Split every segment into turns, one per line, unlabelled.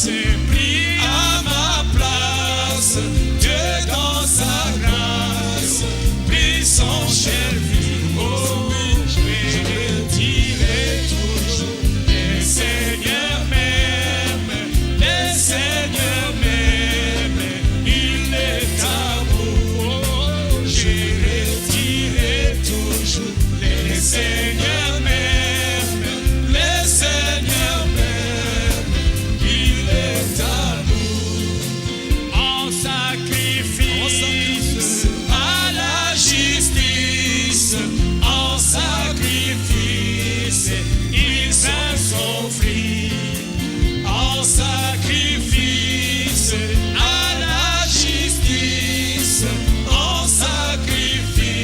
s'est pris à ma place. Dieu dans sa grâce, pris son chair vie. Oh, je le dirai toujours. Les Seigneurs m'aiment, les Seigneurs m'aiment, il est amour. Oh, je le dirai toujours. Les Seigneurs m'aiment, les Seigneurs m'aiment, il est amour. En sacrifice à la justice, en sacrifice, il s'en s'offrit. En sacrifice à la justice, en sacrifice,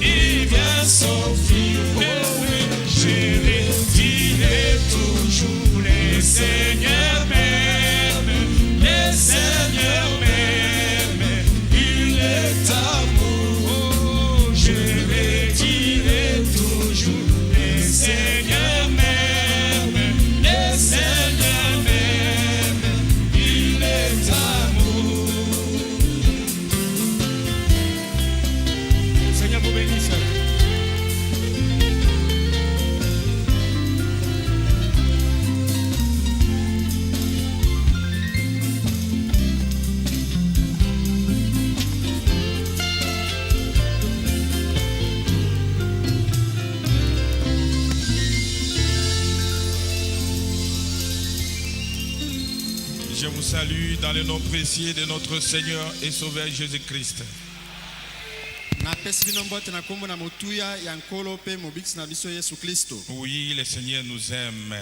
il vient s'offrir. Oh oui, je le dirai toujours. Les Seigneurs m'aiment, les Seigneurs m'aiment, il est amour. Oh, je le dirai toujours. Les Seigneurs m'aiment, les Seigneurs m'aiment, il est amour. Seigneur vous bénisse. Je vous salue dans le nom précieux de notre Seigneur et Sauveur Jésus-Christ. Oui, le Seigneur nous aime.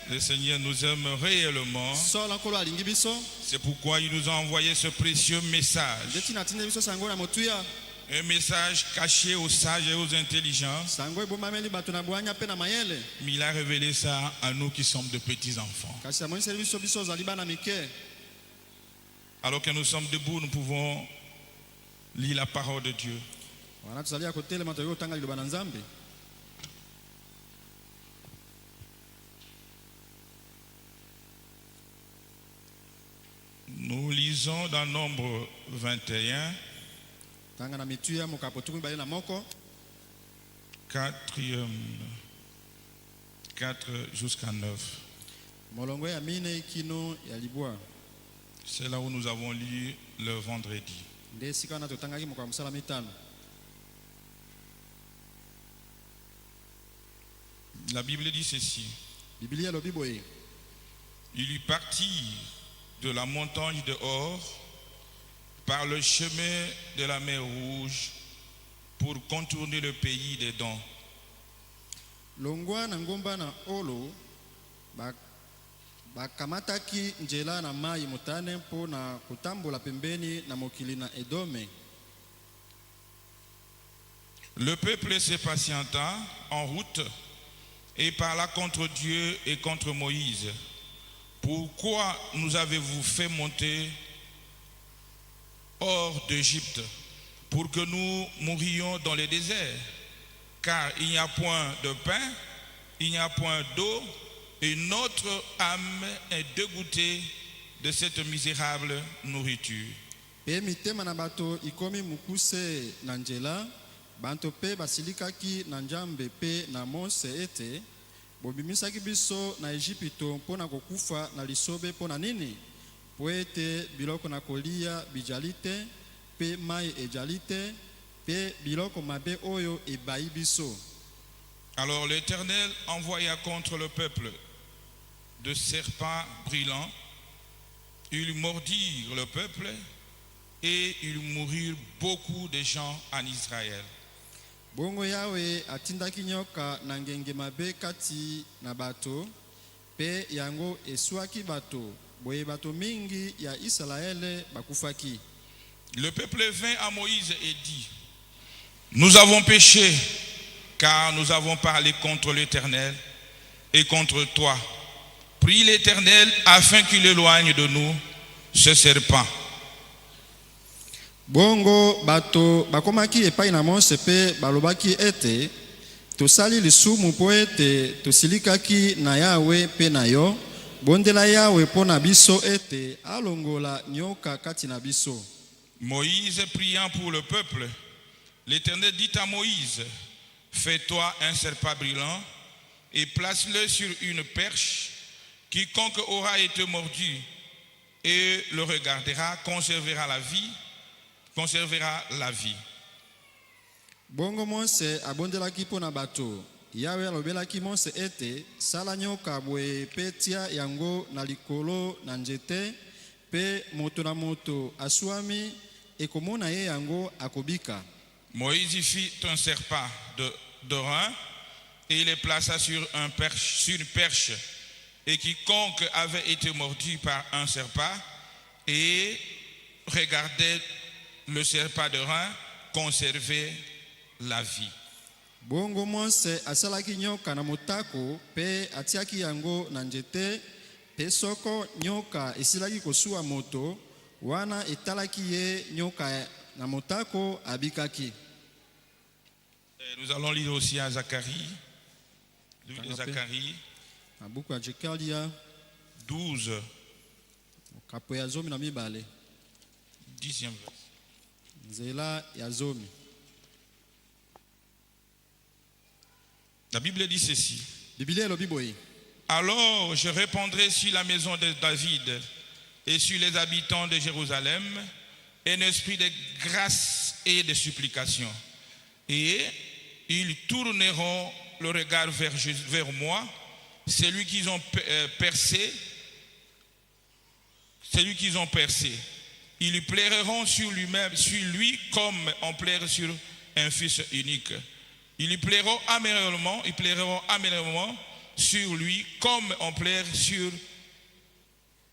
Le Seigneur nous aime réellement. C'est pourquoi il nous a envoyé ce précieux message. Un message caché aux sages et aux intelligents. Mais il a révélé ça à nous qui sommes de petits enfants. Alors que nous sommes debout, nous pouvons lire la parole de Dieu. Nous lisons dans Nombre 21, 4 jusqu'à 9. C'est là où nous avons lu le vendredi. La Bible dit ceci. Il lui partit de la montagne de Hor par le chemin de la mer Rouge pour contourner le pays des Dons.
Longwa na ngomba na olo bakamataki njela na mai mutane mpo na kutambola pembeni na mokili na Edome.
Le peuple se patienta en route et parla contre Dieu et contre Moïse. Pourquoi nous avez-vous fait monter hors d'Égypte pour que nous mourions dans le désert? Car il n'y a point de pain, il n'y a point d'eau, et notre âme est dégoûtée de cette misérable nourriture.
Pe mitema na bato ikomi mukuse na njela, banto pe basilikaki na njambe pe na Mose ete bobimisaki biso na Ejipito mpona kokufa na lisobe mpona nini? Po ete biloko na kolia bijalite pe mai ejalite pe biloko mabe oyo ebayi biso.
Alors l'Éternel envoya contre le peuple de serpents brûlants. Ils mordirent le peuple et il mourut beaucoup de gens en Israël.
Bongo yawe atindaki nyoka na ngenge mabe kati na bato pe yango eswaki bato boye bato mingi ya Israele bakufaki.
Le peuple vint à Moïse et dit: Nous avons péché car nous avons parlé contre l'Éternel et contre toi. Prie l'Éternel afin qu'il éloigne de nous ce serpent.
Bongo bato bakomaki epai na Mose pe balobaki ete tosali lisumu po ete tosilikaki na Yawe pe na yo, bondela yawe mpo na biso ete alongola nyoka kati na biso.
Moïse priant pour le peuple, l'Éternel dit à Moïse, fais-toi un serpent brûlant et place-le sur une perche. Quiconque aura été mordu et le regardera conservera la vie.
Bongo Mose abondelaki mpo na bato. Yawe alobelaki Mose ete sala nyoka boye pe tia yango na likolo na nzete pe moto na moto aswami ekomona ye yango akobika.
Moïse fit un serpent de rein et il le plaça sur une perche. Et quiconque avait été mordu par un serpent et regardait le serpent de rein conservait la vie.
Bongo Mose asalaki nyoka na motako pe atiaki yango na nzete pe soko nyoka esilaki kosuwa moto wana etalaki ye nyoka na motako abikaki.
Nous allons lire aussi à Zacharie, livre de Zacharie 12, 10e verset. La Bible dit ceci. Alors je répandrai sur la maison de David et sur les habitants de Jérusalem un esprit de grâce et de supplication. Et ils tourneront le regard vers moi, celui qu'ils ont percé. Ils lui plairont sur lui comme on plaire sur un fils unique. Ils lui plairont amèrement sur lui comme on plaire sur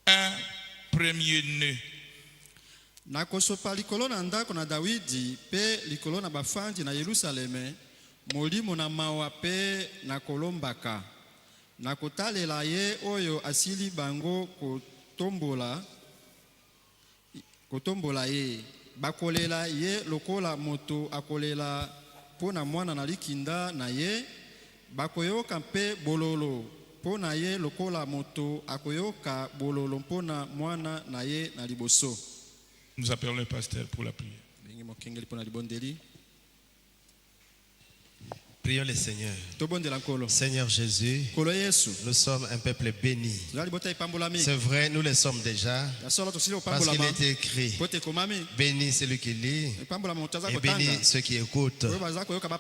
un premier-né.
Nakosopa likolo na ndako na Dawidi pe likolo na bafandi na Yerusaleme molimo na mawa pe na kolombaka. Nakotalela ye oyo asili bango kotombola ye. Bakolela ye lokola moto akolela pona mwana na likinda na ye. Bakoyoka mpe bololo pona ye lokola moto akoyoka bololo pona mwana na ye na liboso.
Nous appelons le pasteur pour la prière.
Prions le Seigneur. Seigneur Jésus, nous sommes un peuple béni. C'est vrai, nous le sommes déjà. Parce qu'il est écrit, béni celui qui lit et béni ceux qui écoutent.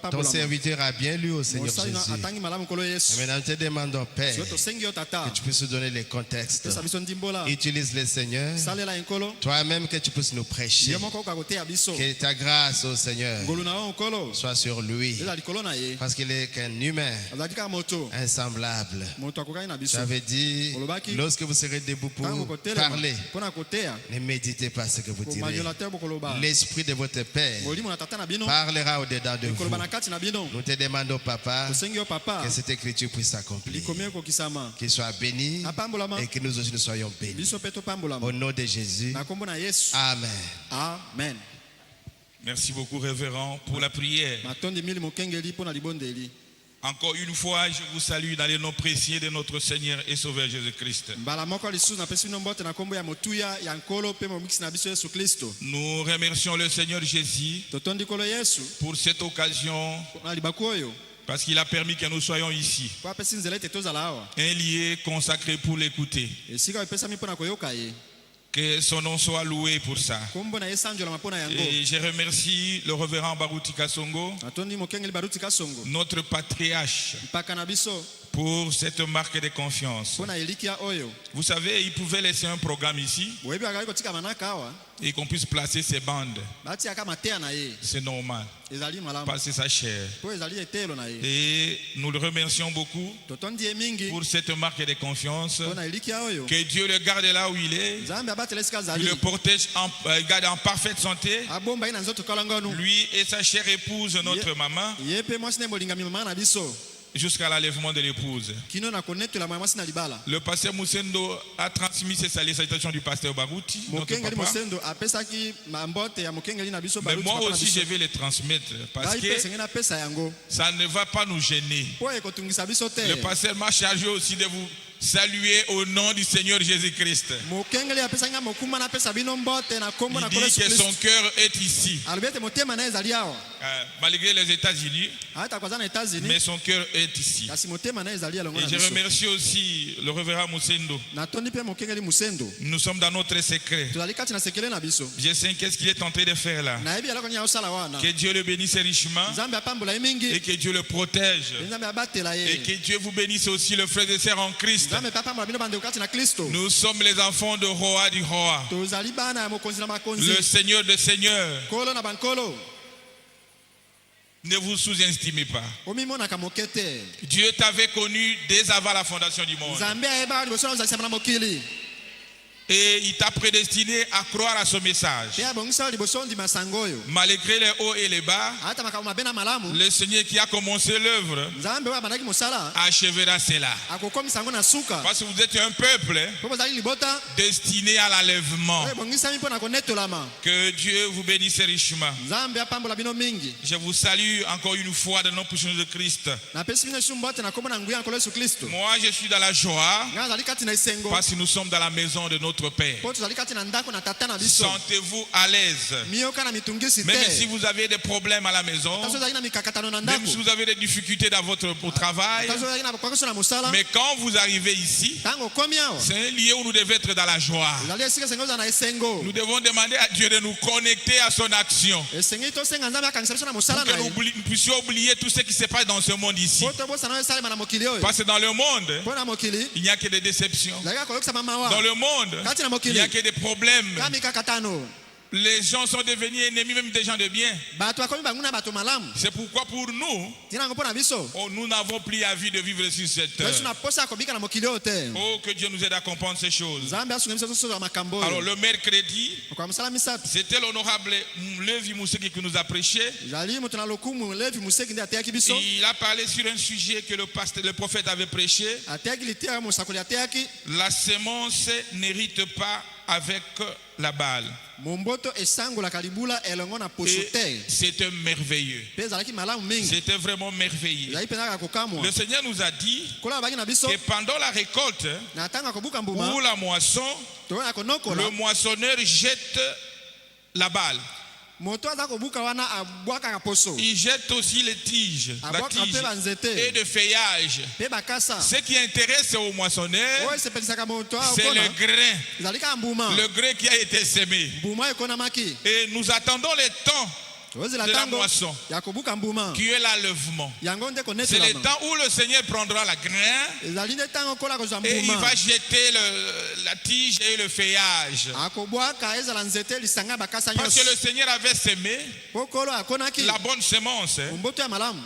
Ton serviteur a bien lu au Seigneur Jésus. Et maintenant nous te demandons, Père, que tu puisses nous donner les contextes. Utilise le Seigneur. Toi-même que tu puisses nous prêcher. Que ta grâce, au Seigneur, soit sur lui. Parce qu'il est qu'un humain, un semblable. Tu avais dit, lorsque vous serez debout pour parler, ne méditez pas ce que vous direz. L'esprit de votre Père parlera au-dedans de vous. Nous te demandons, Papa, que cette écriture puisse s'accomplir. Qu'il soit béni et que nous aussi nous soyons bénis. Au nom de Jésus. Amen.
Amen.
Merci beaucoup, révérend, pour la prière. Encore une fois, je vous salue dans le nom précieux de notre Seigneur et Sauveur Jésus-Christ. Nous remercions le Seigneur Jésus pour cette occasion, parce qu'il a permis que nous soyons ici. Un lieu consacré pour l'écouter. Que son nom soit loué pour ça. Et je remercie le révérend Baruti Kasongo, notre patriarche, pour cette marque de confiance. Vous savez, il pouvait laisser un programme ici et qu'on puisse placer ses bandes. C'est normal, parce que c'est sa chair. Et nous le remercions beaucoup pour cette marque de confiance. Que Dieu le garde là où il est. Il le protège, garde en parfaite santé. Lui et sa chère épouse, notre maman, jusqu'à l'enlèvement de l'épouse. Le pasteur Moussendo a transmis ses salutations du pasteur Baruti, notre papa. Mais moi aussi je vais les transmettre parce que ça ne va pas nous gêner. Le pasteur m'a chargé aussi de vous saluer au nom du Seigneur Jésus-Christ. Il dit que son cœur est ici. Malgré les États-Unis, mais son cœur est ici. Et je remercie aussi le révérend Musendo. Nous sommes dans notre secret. Je sais qu'est-ce qu'il est en train de faire là. Que Dieu le bénisse richement et que Dieu le protège. Et que Dieu vous bénisse aussi, le frère et sœurs en Christ. Nous sommes les enfants de Roi du Roi, le Seigneur des Seigneurs. Ne vous sous-estimez pas. Dieu t'avait connu dès avant la fondation du monde. Et il t'a prédestiné à croire à ce message. Malgré les hauts et les bas, le Seigneur qui a commencé l'œuvre achèvera cela. Parce que vous êtes un peuple destiné à l'enlèvement. Que Dieu vous bénisse richement. Je vous salue encore une fois dans le nom puissant de Christ. Moi je suis dans la joie parce que nous sommes dans la maison de notre Père. Sentez-vous à l'aise. Même si vous avez des problèmes à la maison, même si vous avez des difficultés dans votre travail, mais quand vous arrivez ici, c'est un lieu où nous devons être dans la joie. Nous devons demander à Dieu de nous connecter à son action, pour que nous puissions oublier tout ce qui se passe dans ce monde ici. Parce que dans le monde, il n'y a que des déceptions. Dans le monde, il n'y a que des problèmes. Les gens sont devenus ennemis même des gens de bien. C'est pourquoi pour nous, nous n'avons plus envie de vivre sur cette terre. Oh, que Dieu nous aide à comprendre ces choses. Alors le mercredi, c'était l'honorable Levi Museki qui nous a prêché. Il a parlé sur un sujet que le prophète avait prêché. La semence n'hérite pas avec la balle. Et c'était merveilleux. C'était vraiment merveilleux. Le Seigneur nous a dit que pendant la récolte ou la moisson, le moissonneur jette la balle. Il jette aussi les tiges, la tige et le feuillage. Ce qui intéresse au moissonneur, c'est le grain qui a été semé. Et nous attendons le temps de la moisson, qui est l'enlèvement. C'est le temps où le Seigneur prendra la grain et il va jeter la tige et le feuillage. Parce que le Seigneur avait semé la bonne semence,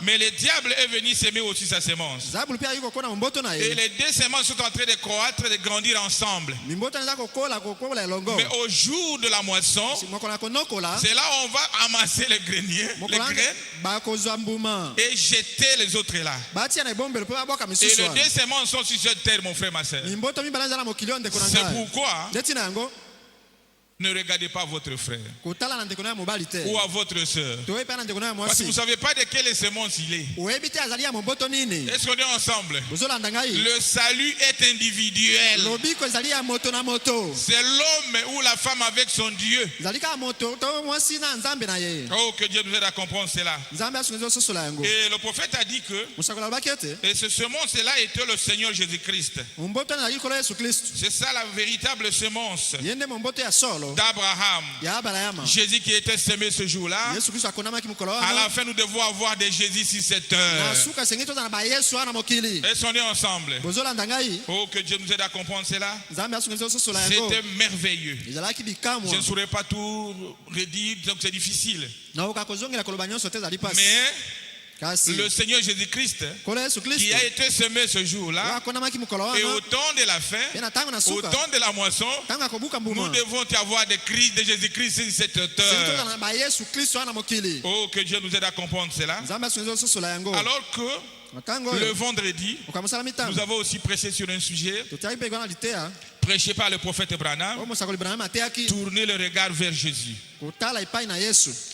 mais le diable est venu semer aussi sa semence. Et les deux semences sont en train de croître et de grandir ensemble. Mais au jour de la moisson, c'est là où on va amasser les graines et jeter les autres là. Et les deux semences sont sur cette terre, mon frère, ma soeur. C'est pourquoi ne regardez pas votre frère ou à votre soeur, parce que vous ne savez pas de quelle semence il est. Est-ce qu'on est ensemble? Le salut est individuel. C'est l'homme ou la femme avec son Dieu. Oh, que Dieu nous aide à comprendre cela. Et le prophète a dit que et ce semence-là était le Seigneur Jésus-Christ. C'est ça la véritable semence d'Abraham. Jésus qui était semé ce jour-là. À la fin, nous devons avoir des Jésus sur cette terre. Est-ce qu'on est ensemble? Oh, que Dieu nous aide à comprendre cela. C'était merveilleux. Je ne saurais pas tout redire, donc c'est difficile. Mais le Seigneur Jésus-Christ qui a été semé ce jour-là, et au temps de la fin, au temps de la moisson, nous devons avoir des cris de Jésus-Christ sur cette terre. Oh, que Dieu nous aide à comprendre cela. Alors que le vendredi, nous avons aussi prêché sur un sujet prêché par le prophète Branham. Tourner le regard vers Jésus.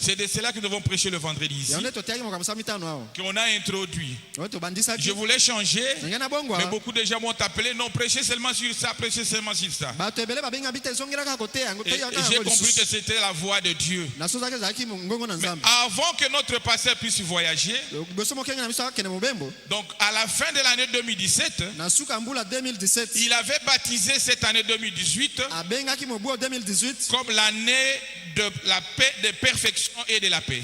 C'est de cela que nous devons prêcher le vendredi ici, qu'on a introduit. Je voulais changer, mais beaucoup de gens m'ont appelé, non, prêchez seulement sur ça, prêchez seulement sur ça. Et j'ai compris que c'était la voix de Dieu. Mais avant que notre pasteur puisse voyager, donc à la fin de l'année 2017, il avait baptisé cette année 2018 comme l'année de la paix, de perfection et de la paix.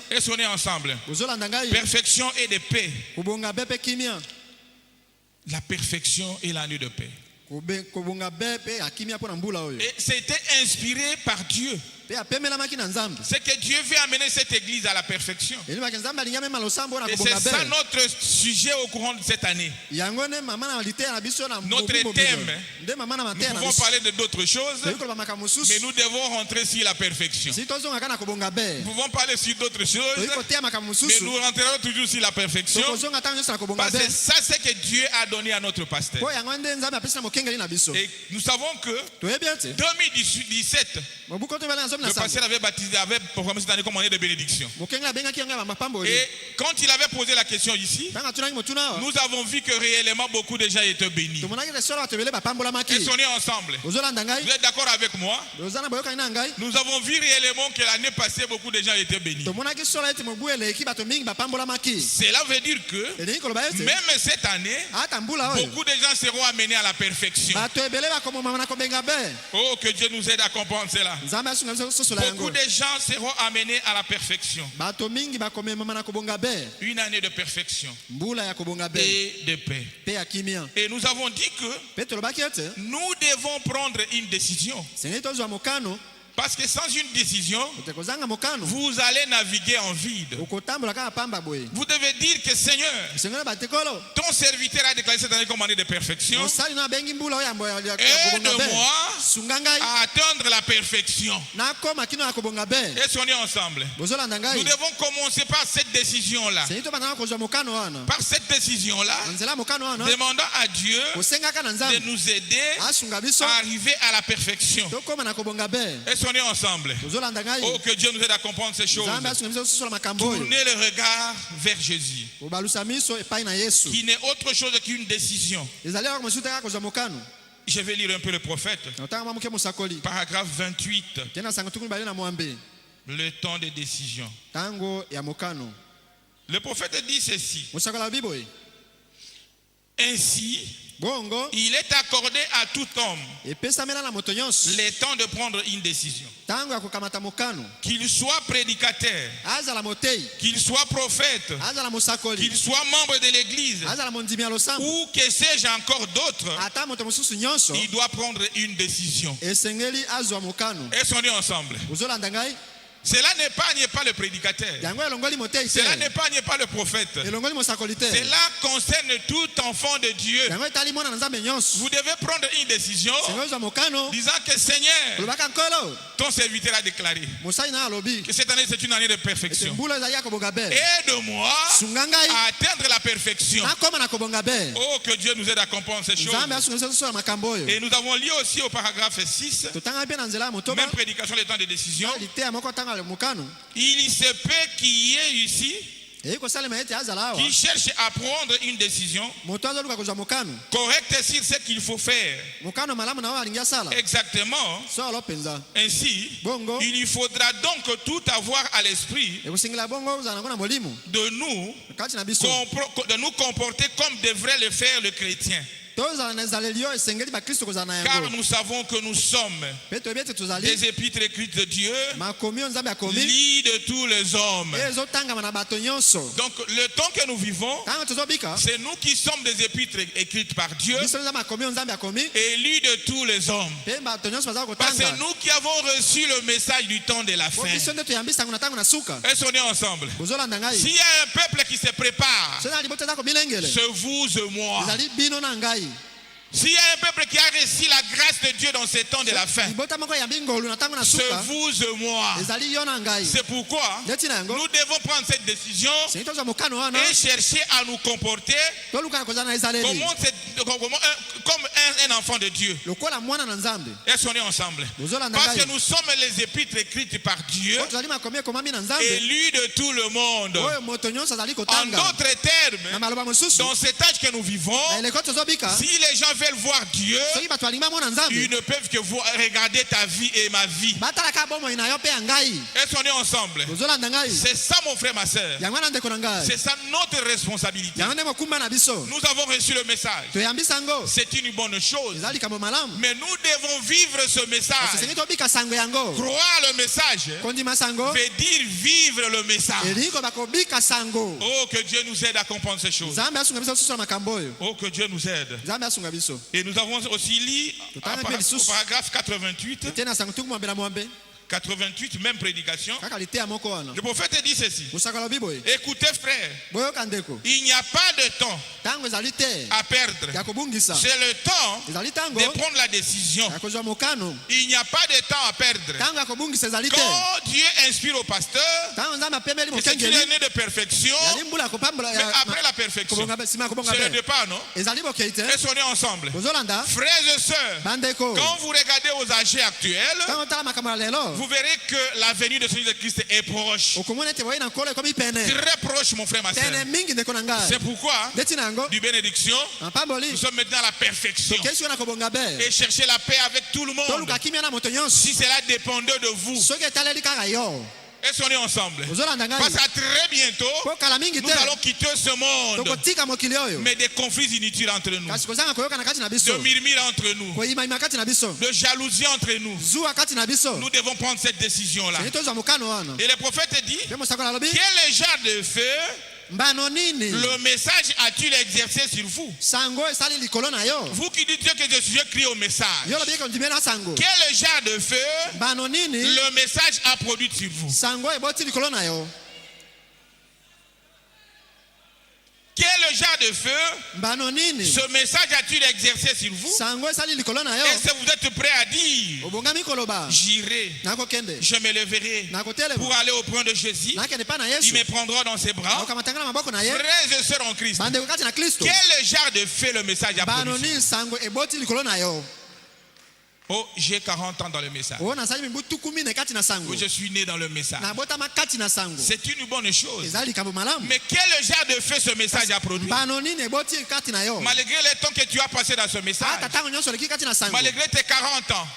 Est-ce qu'on est ensemble? Perfection et de paix. La perfection et l'année de paix. Et c'était inspiré par Dieu. C'est que Dieu veut amener cette église à la perfection. Et c'est ça notre sujet au courant de cette année. Notre thème, nous pouvons parler de d'autres choses, mais nous devons rentrer sur la perfection. Nous pouvons parler sur d'autres choses, mais nous rentrerons toujours sur la perfection. Parce que ça, c'est que Dieu a donné à notre pasteur. Et nous savons que 2017, le pasteur avait baptisé, avait proclamé cette année comme année de bénédiction. Et quand il avait posé la question ici, nous avons vu que réellement beaucoup de gens étaient bénis. Et si on est ensemble, vous êtes d'accord avec moi? Nous avons vu réellement que l'année passée, beaucoup de gens étaient bénis. Cela veut dire que même cette année, beaucoup de gens seront amenés à la perfection. Oh, que Dieu nous aide à comprendre cela. Beaucoup de gens seront amenés à la perfection. Une année de perfection et de paix. Et nous avons dit que nous devons prendre une décision. Parce que sans une décision, vous allez naviguer en vide. Vous devez dire que Seigneur, ton serviteur a déclaré cette année comme année de perfection. Aide-moi à atteindre la perfection. Est-ce qu'on est ensemble? Nous devons commencer par cette décision-là. Par cette décision-là, demandant à Dieu de nous aider à arriver à la perfection. Est-ce qu'on est ensemble? Oh, que Dieu nous aide à comprendre ces choses. Tournez le regard vers Jésus, qui n'est autre chose qu'une décision. Je vais lire un peu le prophète. Paragraphe 28. Le temps de décision. Le prophète dit ceci. Ainsi, il est accordé à tout homme le temps de prendre une décision. Qu'il soit prédicateur, qu'il soit prophète, qu'il soit membre de l'église, ou que sais-je encore d'autres, il doit prendre une décision. Est-ce qu'on est ensemble? Cela n'épargne pas le prédicateur. Cela n'épargne pas le prophète. Cela concerne tout enfant de Dieu. Vous devez prendre une décision disant que Seigneur, ton serviteur a déclaré que cette année c'est une année de perfection. Aide-moi à atteindre la perfection. Oh, que Dieu nous aide à comprendre ces choses. Et nous avons lu aussi au paragraphe 6, même prédication, le temps de décision. Il se peut qu'il y ait ici qui cherche à prendre une décision correcte sur ce qu'il faut faire. Exactement. Ainsi, il faudra donc tout avoir à l'esprit de nous comporter comme devrait le faire le chrétien. Car nous savons que nous sommes des épîtres écrites de Dieu, lits de tous les hommes. Donc le temps que nous vivons, c'est nous qui sommes des épîtres écrites par Dieu et lits de tous les hommes. Parce que c'est nous qui avons reçu le message du temps de la fin. Est-ce qu'on est ensemble? S'il y a un peuple qui se prépare, c'est vous et moi. S'il y a un peuple qui a reçu la grâce de Dieu dans ces temps de la fin, c'est vous et moi. C'est pourquoi nous devons prendre cette décision et chercher à nous comporter comme un enfant de Dieu. Est-ce qu'on est ensemble? Parce que nous sommes les épîtres écrites par Dieu, élus de tout le monde. En d'autres termes, dans cet âge que nous vivons, si les gens veulent voir Dieu, ils ne peuvent que regarder ta vie et ma vie. Est-ce qu'on est ensemble? C'est ça mon frère, ma soeur. C'est ça notre responsabilité. Nous avons reçu le message. C'est une bonne chose. Mais nous devons vivre ce message. Croire le message veut dire vivre le message. Oh, que Dieu nous aide à comprendre ces choses. Oh, que Dieu nous aide. Et nous avons aussi lu au paragraphe 88. 88, même prédication. Le prophète dit ceci. Écoutez frère, il n'y a pas de temps à perdre. C'est le temps de prendre la décision. Il n'y a pas de temps à perdre. Quand Dieu inspire au pasteur, c'est qu'il est né de perfection. Mais après la perfection, c'est le départ, non? Est-ce qu'on est ensemble? Frères et sœurs, quand vous regardez aux âgés actuels, vous verrez que la venue de Jésus-Christ est proche. Très proche, mon frère, ma soeur. C'est pourquoi, du bénédiction, nous sommes maintenant à la perfection. Et chercher la paix avec tout le monde. Si cela dépendait de vous. Est-ce qu'on est ensemble? Parce qu'à très bientôt, nous allons quitter ce monde. Mais des conflits inutiles entre nous, de murmures entre nous, de jalousie entre nous, nous devons prendre cette décision-là. Et le prophète dit, quel genre de feu le message a-t-il exercé sur vous? Vous qui dites que je suis écrit au message, quel genre de feu le message a produit sur vous? Quel genre de feu ce message a-t-il exercé sur vous? Est-ce que vous êtes prêts à dire, j'irai, je me leverai pour aller au point de Jésus, il me prendra dans ses bras? Frères et sœurs en Christ, quel genre de feu le message a produit sur vous? Oh, j'ai 40 ans dans le message. Oh, je suis né dans le message. C'est une bonne chose. Mais quel genre de feu ce message a produit? Malgré le temps que tu as passé dans ce message, malgré tes 40 ans,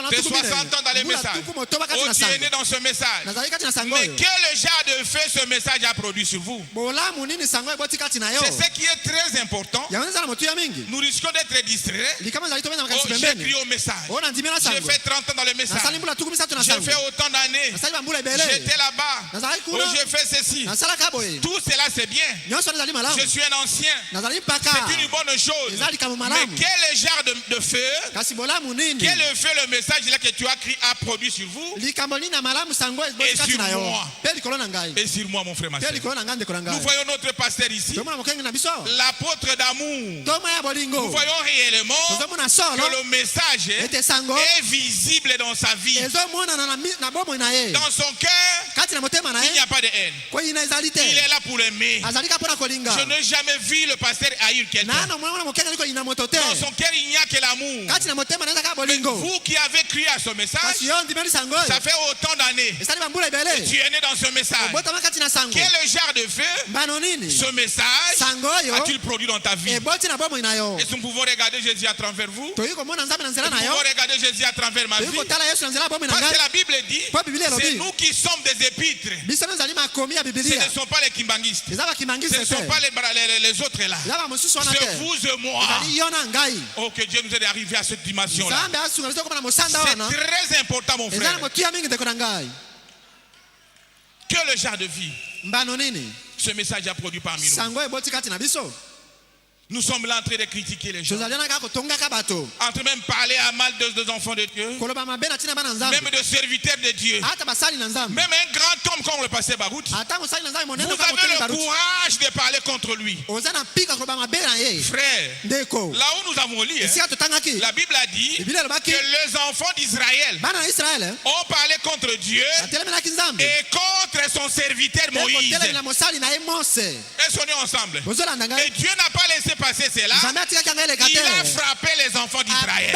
tes 60 ans dans le message, oh, tu es né dans ce message. Mais quel genre de feu ce message a produit sur vous? C'est ce qui est très important. Nous risquons d'être distraits. Oh, j'ai crié au message. J'ai fait 30 ans dans le message. J'ai fait autant d'années. J'étais là-bas. Oh, j'ai fait ceci. Tout cela c'est bien. Je suis un ancien. C'est une bonne chose. Mais quel genre de feu, quel feu le message là que tu as écrit a produit sur vous et sur moi? Et sur moi, mon frère, ma soeur. Nous voyons notre pasteur ici, l'apôtre d'amour. Nous voyons réellement que le message est visible dans sa vie. Dans son cœur, il n'y a pas de haine. Il est là pour aimer. Je n'ai jamais vu le pasteur haïr quelqu'un. Dans son cœur, il n'y a que l'amour. Mais vous qui avez crié à ce message, ça fait autant d'années. Et tu es né dans ce message. Quel genre de feu ce message a-t-il produit dans ta vie? Et nous pouvons regarder Jésus à travers vous. Nous pouvons regarder Jésus à travers ma vie. Parce que la Bible dit, c'est nous qui sommes des épîtres. Ce ne sont pas les kimbangistes. Ce ne sont pas les autres là. C'est vous et moi. Oh, que Dieu nous aide à arriver à cette dimension-là. C'est très important, mon frère. Que le genre de vie ce message a produit parmi nous. Nous sommes là en train de critiquer les gens. En train de même parler à mal des enfants de Dieu. Même de serviteurs de Dieu. Même un grand homme comme le pasteur Barout. Vous avez le courage de parler contre lui. Frère, là où nous avons lu, la Bible a dit que les enfants d'Israël ont parlé contre Dieu et contre son serviteur Moïse. Est-ce qu'on est ensemble? Et Dieu n'a pas laissé passer cela. Il a frappé les enfants enfants d'Israël.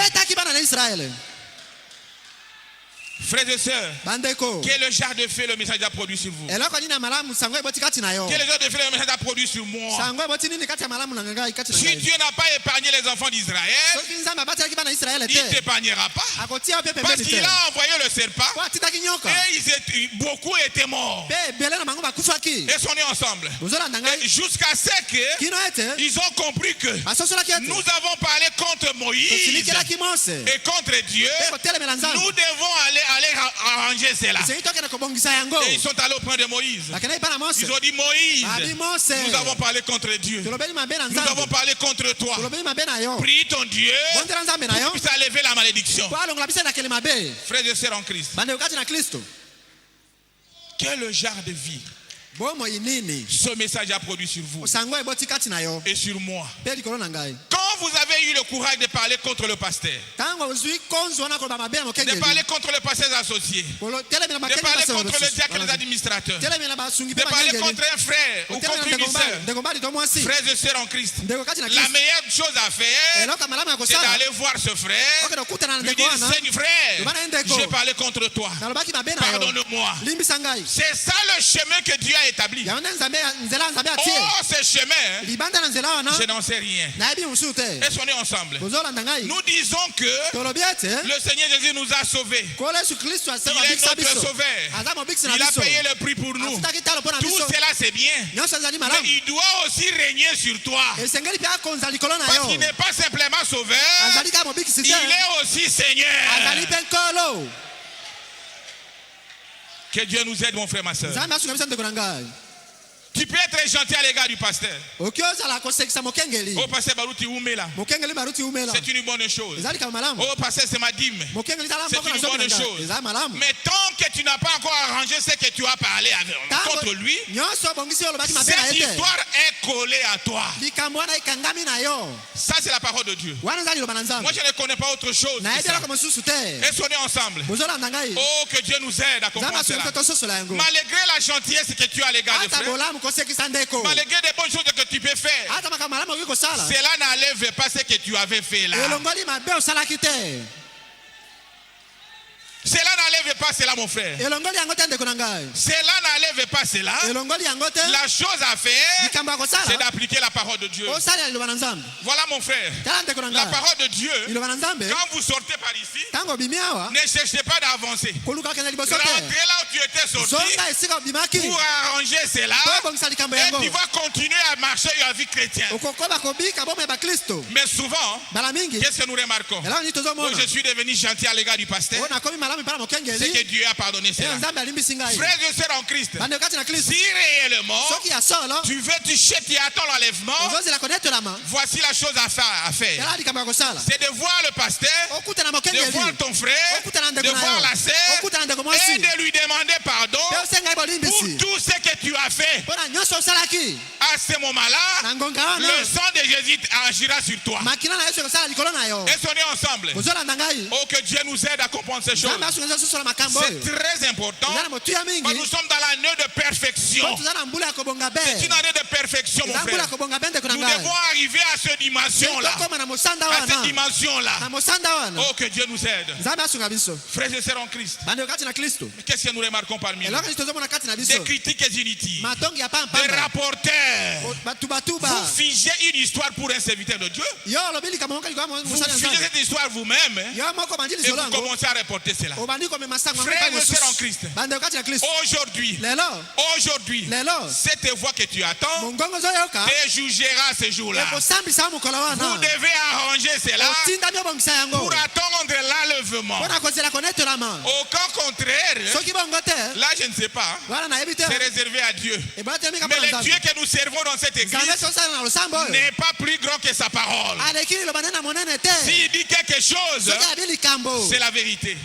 Frères et sœurs, quel genre de fait le message a produit sur vous? Quel genre de fait le message a produit sur moi? Si Dieu n'a pas épargné les enfants d'Israël, il ne t'épargnera pas. Parce qu'il a envoyé le serpent et beaucoup étaient morts. Et sont nés ensemble. Jusqu'à ce qu'ils ont compris que nous avons parlé contre Moïse et contre Dieu. Nous devons aller arranger cela. Et ils sont allés auprès de Moïse. Ils ont dit, Moïse, nous avons parlé contre Dieu. Nous avons parlé contre toi. Prie ton Dieu pour puisse lever la malédiction. Frères et sœurs en Christ, quel genre de vie ce message a produit sur vous et sur moi? Quand vous avez eu le courage de parler contre le pasteur, de parler contre le pasteur associé, de parler contre le diacre et les administrateurs, de parler contre un frère ou contre une sœur, frères et sœurs en Christ, la meilleure chose à faire, c'est d'aller voir ce frère, lui dire, Seigneur frère, j'ai parlé contre toi, pardonne-moi. C'est ça le chemin que Dieu a établi. Oh, ce chemin, je n'en sais rien. Et on est ensemble. Nous disons que le Seigneur Jésus nous a sauvés. Il est notre sauveur. Il a payé le prix pour nous. Tout cela c'est bien. Mais il doit aussi régner sur toi. Parce qu'il n'est pas simplement sauveur, il est aussi Seigneur. Que Dieu nous aide, mon frère, ma soeur. Tu peux être gentil à l'égard du pasteur. Oh, pasteur Baruti Oumela. C'est une bonne chose. Oh, pasteur, c'est ma dîme. C'est une bonne chose. Mais tant que tu n'as pas encore arrangé ce que tu as parlé contre lui, cette histoire est collée à toi. Ça, c'est la parole de Dieu. Moi, je ne connais pas autre chose. Et sonnez ensemble. Oh, que Dieu nous aide à comprendre cela. Malgré la gentillesse que tu as à l'égard des frères, malgré des bonnes choses que tu peux faire, cela n'enlève pas ce que tu avais fait là. Cela n'enlève pas cela, mon frère. Cela n'enlève pas cela. La chose à faire, c'est d'appliquer la parole de Dieu. Voilà, mon frère. La parole de Dieu, quand vous sortez par ici, ne cherchez pas d'avancer. Rentrez là où tu étais sorti pour arranger cela. Et tu vas continuer à marcher la vie chrétienne. Mais souvent, qu'est-ce que nous remarquons? Moi, je suis devenu gentil à l'égard du pasteur. C'est que Dieu a pardonné cela. Frères et sœurs en Christ, si réellement tu attends l'enlèvement, voici la chose à faire. C'est de voir le pasteur, de voir ton frère, de voir la sœur et de lui demander pardon pour tout ce que tu as fait. À ce moment-là, le sang de Jésus agira sur toi. Et sonnez ensemble. Oh, que Dieu nous aide à comprendre ces choses. C'est très important. Nous sommes dans l'année de perfection. C'est une année de perfection, mon frère. Nous devons arriver à cette dimension-là. À cette dimension-là. Oh, que Dieu nous aide. Frères et sœurs en Christ. Qu'est-ce que nous remarquons parmi nous? Des critiques inutiles. Des rapporteurs. Vous figez une histoire pour un serviteur de Dieu. Vous figez cette histoire vous-même. Et vous commencez à reporter cela. Frères et sœurs en Christ, aujourd'hui, cette voix que tu attends te jugera ce jour-là. Vous devez arranger cela pour attendre l'enlèvement. Au cas contraire, là je ne sais pas, c'est réservé à Dieu. Mais le Dieu que nous servons dans cette église n'est pas plus grand que sa parole. S'il dit quelque chose, c'est la vérité.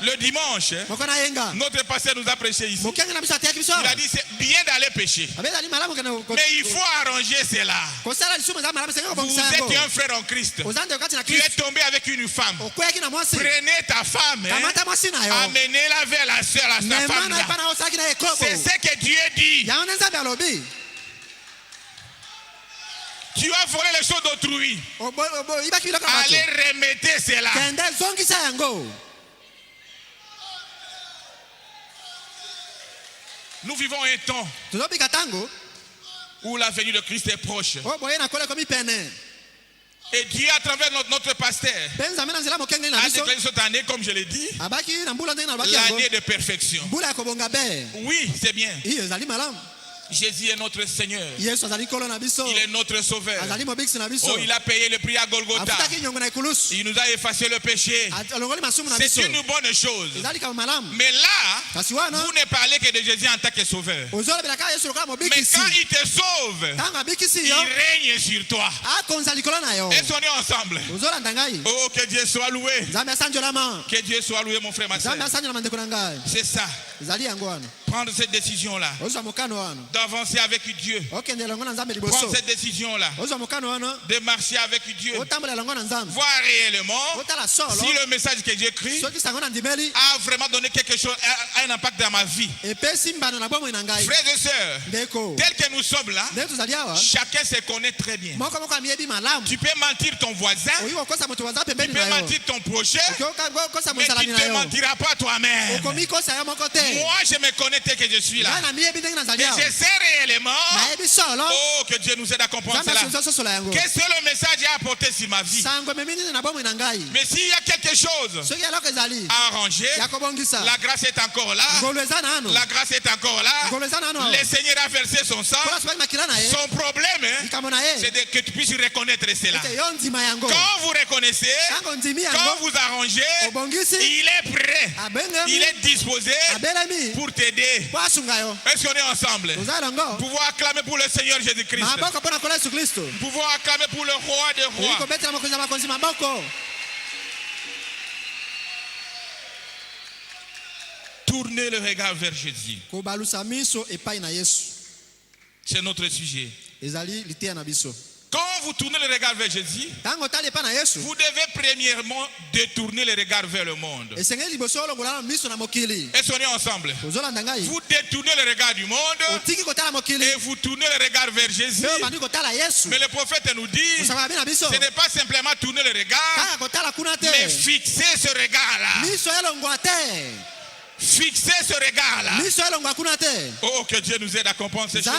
Le dimanche, notre pasteur nous a prêché ici. Il a dit c'est bien d'aller pécher, mais il faut arranger cela. Vous êtes un frère en Christ. Tu es tombé avec une femme. Prenez ta femme, amenez-la vers la sœur, à sa femme là. C'est ce que Dieu dit. Tu as volé les choses d'autrui. Allez remettre cela. Nous vivons un temps où la venue de Christ est proche. Et Dieu, à travers notre pasteur, a déclaré cette année, comme je l'ai dit, l'année de perfection. Oui, c'est bien. Jésus est notre Seigneur. Il est notre Sauveur. Oh, il a payé le prix à Golgotha. Il nous a effacé le péché. C'est une bonne chose. Mais là, vous ne parlez que de Jésus en tant que Sauveur. Mais quand il te sauve, il règne sur toi. Est-ce qu'on est ensemble? Oh, que Dieu soit loué. Que Dieu soit loué, mon frère, ma soeur. C'est ça. Prendre cette décision-là, d'avancer avec Dieu. Prendre cette décision-là, de marcher avec Dieu. Voir réellement si le message que Dieu écrit a vraiment donné quelque chose, a un impact dans ma vie. Frères et sœurs, tel que nous sommes là, chacun se connaît très bien. Tu peux mentir ton voisin, tu peux mentir ton prochain, mais tu ne te mentiras pas toi-même. Moi, je me connais tel que je suis là. Et je sais réellement, oh, que Dieu nous aide à comprendre cela. Qu'est-ce que le message a apporté sur ma vie? Mais s'il y a quelque chose à arranger, la grâce est encore là. La grâce est encore là. Le Seigneur a versé son sang. Son problème, c'est que tu puisses reconnaître cela. Quand vous reconnaissez, quand vous arrangez, il est prêt. Il est disposé pour t'aider. Est-ce qu'on est ensemble? Pouvoir acclamer pour le Seigneur Jésus-Christ. Pouvoir acclamer pour le roi des rois. Tournez le regard vers Jésus. C'est notre sujet. Quand vous tournez le regard vers Jésus, vous devez premièrement détourner le regard vers le monde. Est-ce qu'on est ensemble? Vous détournez le regard du monde et vous tournez le regard vers Jésus. Mais le prophète nous dit, ce n'est pas simplement tourner le regard, mais fixer ce regard-là. Fixez ce regard-là. Oh, que Dieu nous aide à comprendre ces choses.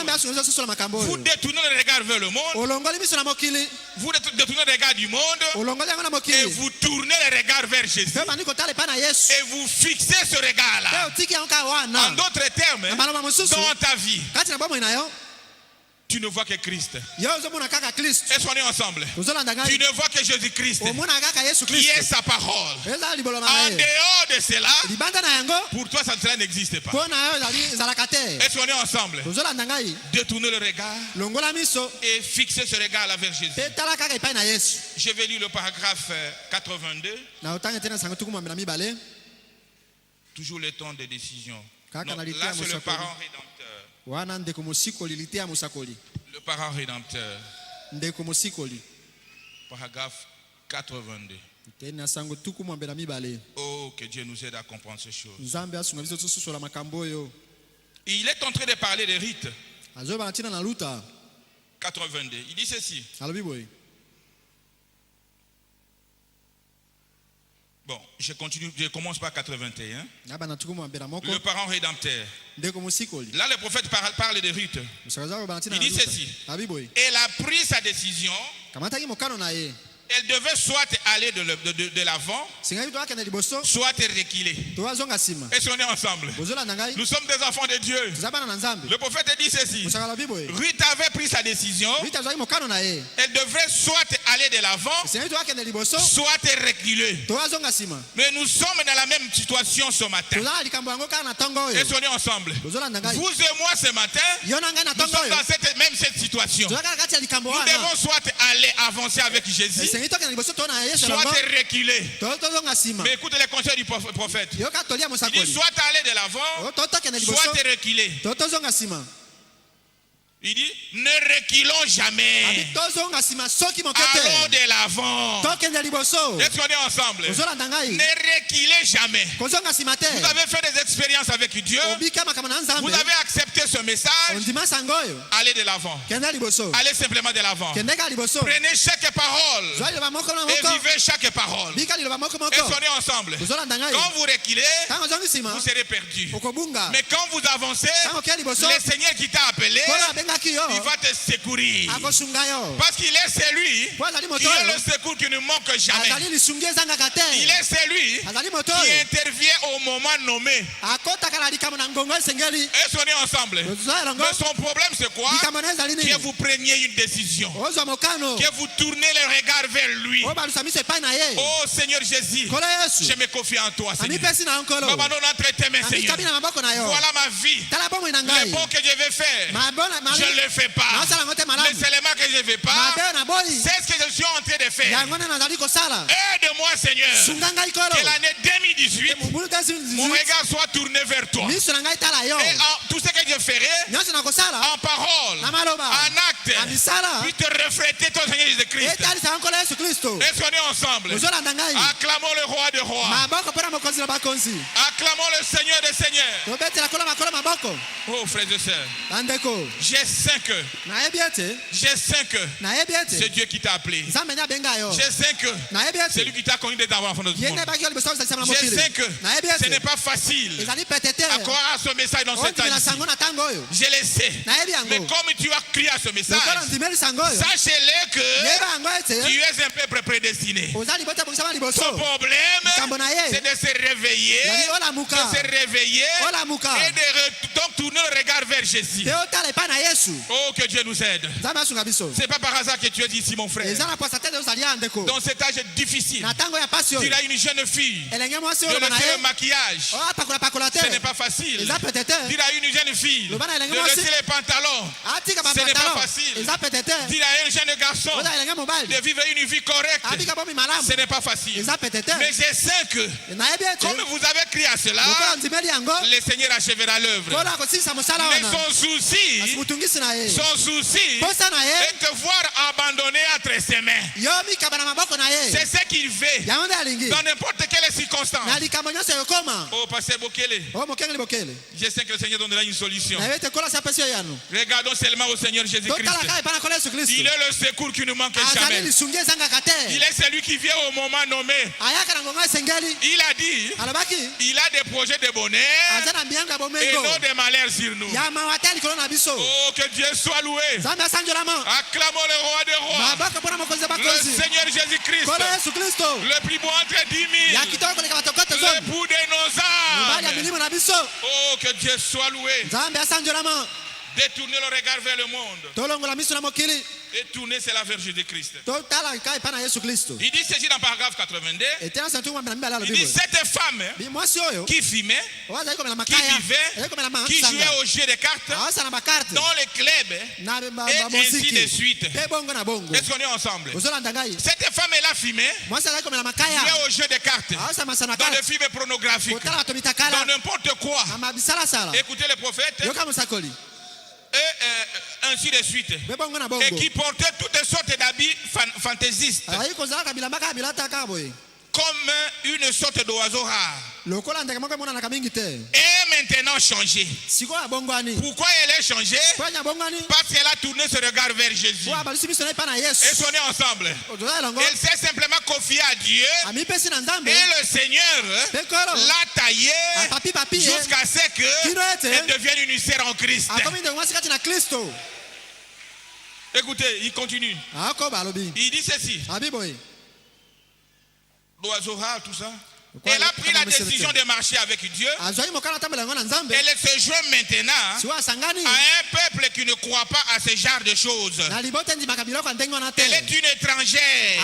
Vous détournez le regard vers le monde. Vous détournez le regard du monde. Et vous tournez le regard vers Jésus. Et vous fixez ce regard-là. En d'autres termes, dans ta vie, tu ne vois que Christ. Est-ce qu'on est ensemble? Tu ne vois que Jésus-Christ, qui est sa parole. En dehors de cela, pour toi, cela n'existe pas. Est-ce qu'on est ensemble? Détourner le regard et fixer ce regard-là vers Jésus. Je vais lire le paragraphe 82. Toujours le temps de décision. Non, là, c'est le parent rédempteur. Le parent rédempteur. Paragraphe 82. Oh, que Dieu nous aide à comprendre ces choses. Il est en train de parler des rites. 82. Il dit ceci. Bon, je continue, je commence par 81. Le parent rédempteur. Là, le prophète parle de rites. Il dit ceci. Elle a pris sa décision. Elle devait soit aller de l'avant, soit reculer. Est-ce qu'on est ensemble? Nous sommes des enfants de Dieu. Le prophète dit ceci. Ruth avait pris sa décision. Elle devrait soit aller de l'avant, soit reculer. Mais nous sommes dans la même situation ce matin. Est-ce qu'on est ensemble? Vous et moi ce matin, nous sommes dans cette situation. Nous devons soit aller avancer avec Jésus, soit reculer. Mais écoutez les conseils du prophète. Il dit soit aller de l'avant, soit reculer. Il dit, ne reculons jamais. Allons de l'avant. Est-ce qu'on est ensemble? Ne reculez jamais. Vous avez fait des expériences avec Dieu. Vous avez accepté ce message. Allez de l'avant. Allez simplement de l'avant. Prenez chaque parole et vivez chaque parole. Est-ce qu'on est ensemble? Quand vous reculez, vous serez perdu. Mais quand vous avancez, le Seigneur qui t'a appelé, il va te secourir. Parce qu'il est celui qui est le secours qui ne manque jamais. Il est celui qui intervient au moment nommé. Est-ce qu'on est ensemble? Mais son problème c'est quoi? Que vous preniez une décision. Que vous tournez le regard vers lui. Oh Seigneur Jésus, je me confie en toi, Seigneur. M'abandonne entre tes mains, Seigneur. Voilà ma vie. Le bon que je vais faire, je ne le fais pas. Le seulement que je ne vais pas, c'est ce que je suis en train de faire. Aide-moi, Seigneur. Que l'année 2018, mon regard soit tourné vers toi. Et tout ce que je ferai, en parole, en acte, puis te refléter ton Seigneur Jésus-Christ. Est-ce qu'on est ensemble? Acclamons le roi des rois. Acclamons le Seigneur des seigneurs. Oh frères et sœurs, j'ai 5 heures. J'ai 5 heures. C'est Dieu qui t'a appelé. J'ai 5 heures. C'est lui qui t'a connu d'être avant de tout le monde. J'ai 5 heures. Ce n'est pas facile à croire à ce message dans cette année. Je le sais. Mais comme tu as crié à ce message, sachez-le que tu es un peuple prédestiné. Son problème, c'est de se réveiller, et de donc tourner le regard vers Jésus. Oh, que Dieu nous aide. C'est pas par hasard que tu es ici, mon frère. Dans cet âge difficile, tu as une jeune fille, de laisser le maquillage, ce n'est pas facile. Tu as une jeune fille, de laisser les pantalons, ce n'est pas facile. Tu as un jeune garçon, de vivre une vie correcte, ce n'est pas facile. Mais je sais que, comme vous avez crié à cela, le Seigneur achèvera l'œuvre. Mais son souci est de voir abandonné entre ses mains. C'est ce qu'il veut dans n'importe quelle circonstance. Oh, Pasteur Bokele, je sais que le Seigneur donnera une solution. Regardons seulement au Seigneur Jésus-Christ. Il est le secours qui ne manque jamais. Il est celui qui vient au moment nommé. Il a dit, il a des projets de bonheur et non de malheur sur nous. Oh, que Dieu soit loué. Acclamons le roi des rois, le Seigneur Jésus-Christ, le plus beau entre 10 000, le bout de nos âmes. Oh, que Dieu soit loué. Détourner le regard vers le monde. Et tourner cela vers Jésus-Christ. Il dit ceci dans paragraphe 82. Il dit cette femme qui fumait, qui vivait, qui jouait au jeu de cartes dans les clubs et ainsi de suite. Est-ce qu'on est ensemble? Cette femme elle a fumé, jouait au jeu de cartes, dans le film pornographique, dans n'importe quoi. Écoutez le prophète. Et ainsi de suite. Et qui portait toutes sortes d'habits fantaisistes. Comme une sorte d'oiseau rare. Et maintenant changé. Pourquoi elle est changée? Parce qu'elle a tourné ce regard vers Jésus. Et on est ensemble. Elle s'est simplement confiée à Dieu. Et le Seigneur l'a taillée jusqu'à ce qu'elle devienne une sœur en Christ. Écoutez, il continue. Il dit ceci. L'oiseau rare, tout ça. Elle a pris la décision de marcher avec Dieu. Elle se joint maintenant à un peuple qui ne croit pas à ce genre de choses. Elle est une étrangère.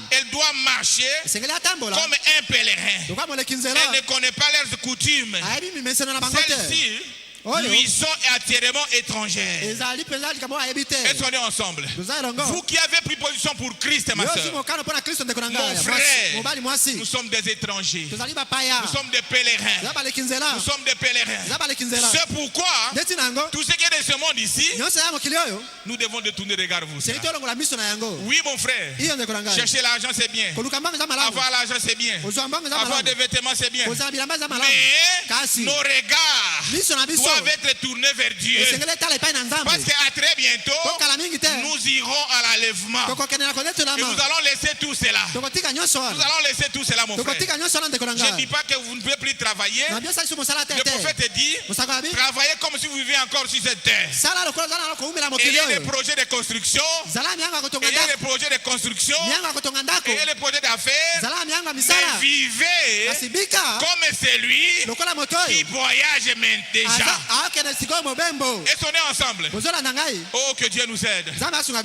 Elle doit marcher comme un pèlerin. Elle ne connaît pas leurs coutumes. Celle-ci lui sont entièrement étrangères. Est-ce qu'on est ensemble? Vous qui avez pris position pour Christ, ma soeur, mon frère, nous sommes des étrangers. Nous sommes des pèlerins. Nous sommes des pèlerins. C'est pourquoi tout ce qui est de ce monde ici, nous devons détourner regard vous. Oui, mon frère. Chercher l'argent, c'est bien. Avoir l'argent, c'est bien. Avoir des vêtements, c'est bien. Mais nos regards doivent être tournés vers Dieu. Parce qu'à très bientôt, nous irons à l'enlèvement. Et nous allons laisser tout cela. Nous allons laisser tout cela, mon frère. Je ne dis pas que vous ne pouvez plus travailler. Le prophète dit, travaillez comme si vous viviez encore sur cette terre. Et il y a des projets de construction. Et il y a des projets de construction. Et il y a des projets d'affaires. Mais vivez comme celui qui voyage maintenant déjà. Est-ce qu'on est ensemble? Oh, que Dieu nous aide.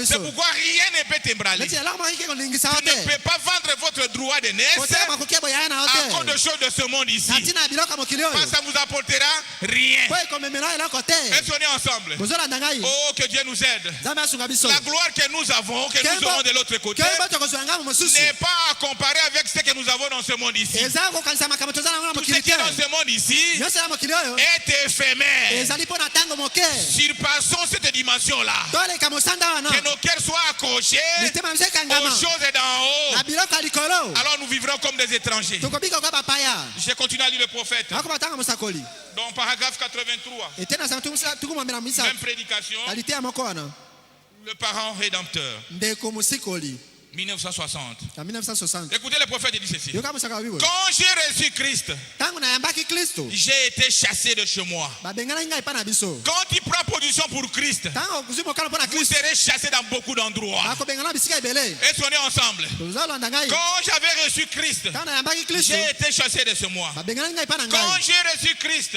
C'est pourquoi rien ne peut t'embraler. Tu ne peux pas vendre votre droit de naissance à cause de choses de ce monde ici. Parce que ça ne vous apportera rien. Est-ce qu'on est ensemble? Oh, que Dieu nous aide. La gloire que nous avons, que nous aurons de l'autre côté, n'est pas à comparer avec ce que nous avons dans ce monde ici. Tout ce qui est dans ce monde ici est éphémère. Surpassons cette dimension-là. Que nos cœurs soient accrochés aux choses d'en haut. Alors nous vivrons comme des étrangers. Je continue à lire le prophète. Dans paragraphe 83. Même prédication. Le parent rédempteur. 1960. Écoutez, le prophète dit ceci. Quand j'ai reçu Christ, j'ai été chassé de chez moi. Quand tu prends position pour Christ, vous serez chassé dans beaucoup d'endroits. Est-ce qu'on est ensemble? Quand j'avais reçu Christ, j'ai été chassé de chez moi. Quand j'ai reçu Christ,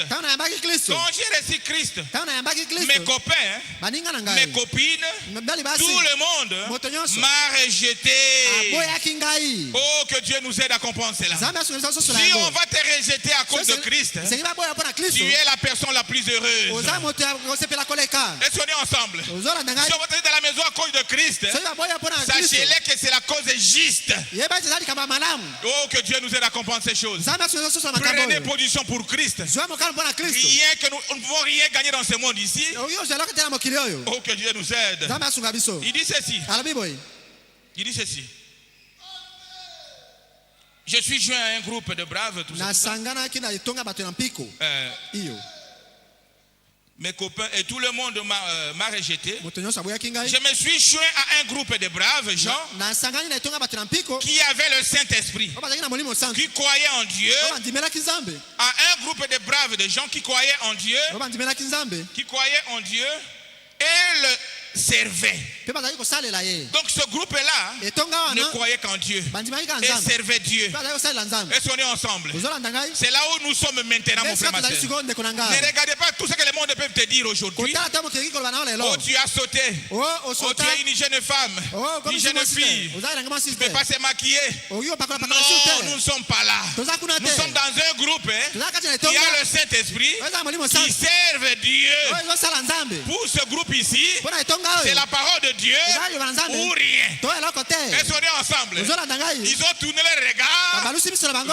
mes copains, mes copines, tout le monde m'a rejeté. Oh, que Dieu nous aide à comprendre cela. Si on va te rejeter à cause de Christ, tu es la personne la plus heureuse. Est-ce qu'on est ensemble? Si on va te dire dans la maison à cause de Christ, sachez-le que c'est la cause juste. Oh, que Dieu nous aide à comprendre ces choses. Prenez position pour Christ. Rien que nous ne pouvons rien gagner dans ce monde ici. Oh, que Dieu nous aide. Il dit ceci. Il dit ceci. Je suis joint à un groupe de braves. Tout ça. Mes copains et tout le monde m'a rejeté. Je me suis joint à un groupe de braves gens qui avaient le Saint-Esprit, qui croyaient en Dieu. À un groupe de braves de gens qui croyaient en Dieu, et le servait. Donc ce groupe-là ne croyait qu'en Dieu et servait Dieu. Est-ce qu'on est ensemble? C'est là où nous sommes maintenant, mon frère, ma soeur. Ne regardez pas tout ce que le monde peut te dire aujourd'hui. Oh, tu as sauté. Oh, tu es une jeune femme, une jeune fille. Tu ne peux pas se maquiller. Non, nous ne sommes pas là. Nous sommes dans un groupe qui a le Saint-Esprit, qui serve Dieu. Pour ce groupe ici, c'est la parole de Dieu ou rien. Est-ce qu'on est ensemble? Ils ont tourné le regard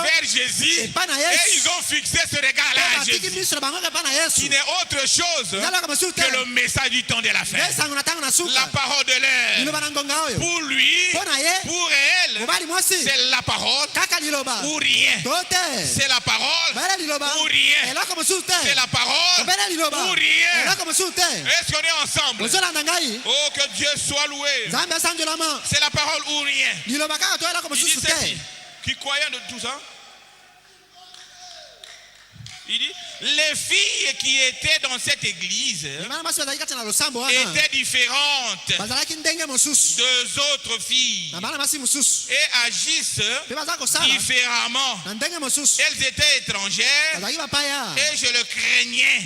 vers Jésus et ils ont fixé ce regard-là à Jésus, qui n'est autre chose que le message du temps de la fin. La parole de l'air. Pour lui, pour elle, c'est la parole ou rien. C'est la parole ou rien. C'est la parole ou rien. Est-ce qu'on est ensemble? Oh, que Dieu soit loué. C'est la parole ou rien. Il dit ceci. Qui croyait de tout ça? Il dit, les filles qui étaient dans cette église étaient différentes des autres filles et agissent différemment. Elles étaient étrangères et je le craignais.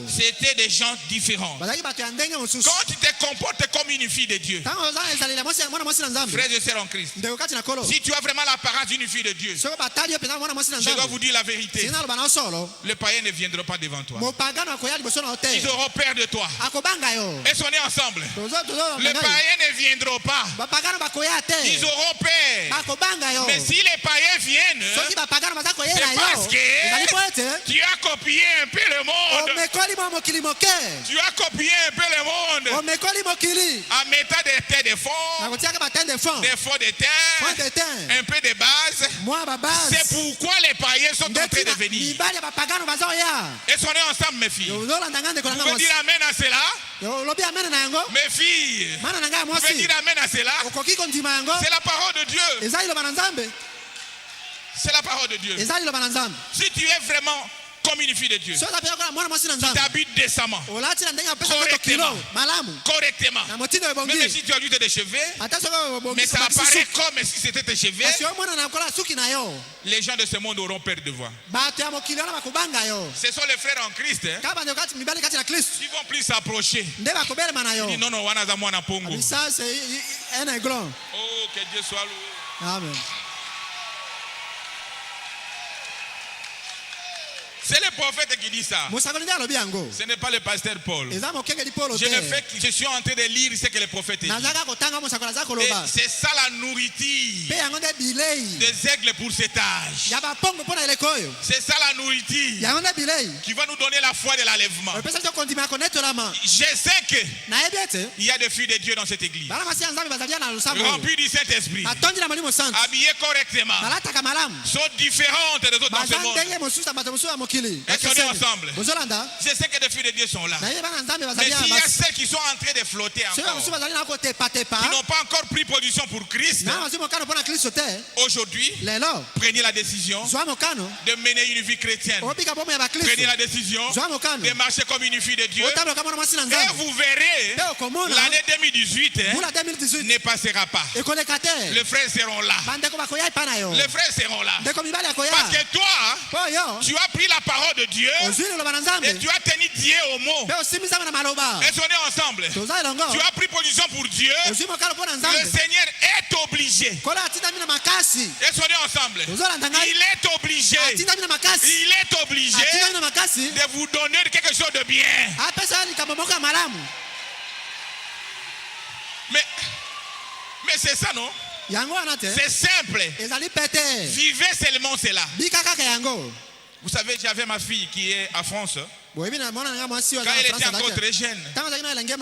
C'était des gens différents. Quand tu te comportes comme une fille de Dieu, frères et sœurs en Christ, si tu as vraiment l'apparence d'une fille de Dieu, je dois vous dire la vérité. les païens ne viendront pas devant toi. Ils auront peur de toi. Et on est ensemble. Les païens ne viendront pas. Ils auront peur. Mais si les païens viennent, c'est parce que tu as copié un peu le monde. Tu as copié un peu le monde. En mettant des fonds, des fonds de terre, un peu de base. C'est pourquoi les païens sont en train de venir. Et on est ensemble, mes filles. Vous pouvez dire amen à cela? Mes filles, vous pouvez dire amen à cela? C'est la parole de Dieu. C'est la parole de Dieu. Si tu es vraiment comme une fille de Dieu, tu t'habites décemment, correctement. Même si tu as juste des cheveux, mais ça apparaît comme si c'était tes cheveux, les gens de ce monde auront peur de voir. Ce sont les frères en Christ. Ils vont plus s'approcher. Ils disent non, non, oh, que Dieu soit loué.
Amen.
C'est le prophète qui dit ça. Ce n'est pas le pasteur Paul. Je suis en train de lire ce que le prophète dit. C'est ça la nourriture des aigles pour cet âge. C'est ça la nourriture qui va nous donner la foi de l'enlèvement. Je sais qu'il y a des filles de Dieu dans cette église, remplies du Saint-Esprit, habillées correctement, sont différentes des autres dans ce monde. Est-ce qu'on est ensemble? Je sais que les filles de Dieu sont là. Mais s'il y a celles qui sont en train de flotter encore, qui n'ont pas encore pris position pour Christ, aujourd'hui, prenez la décision de mener une vie chrétienne. Prenez la décision de marcher comme une fille de Dieu. Et vous verrez, l'année 2018 ne passera pas. Les frères seront là. Les frères seront là. Parce que toi, tu as pris la parole de Dieu et tu as tenu Dieu au mot. Et on est ensemble. Tu as pris position pour Dieu. Le Seigneur est obligé. Et on est ensemble. Il est obligé. Il est obligé de vous donner quelque chose de bien. Mais c'est ça, non? C'est simple. Vivez seulement cela. Vous savez, j'avais ma fille qui est à France. Quand elle était encore très jeune,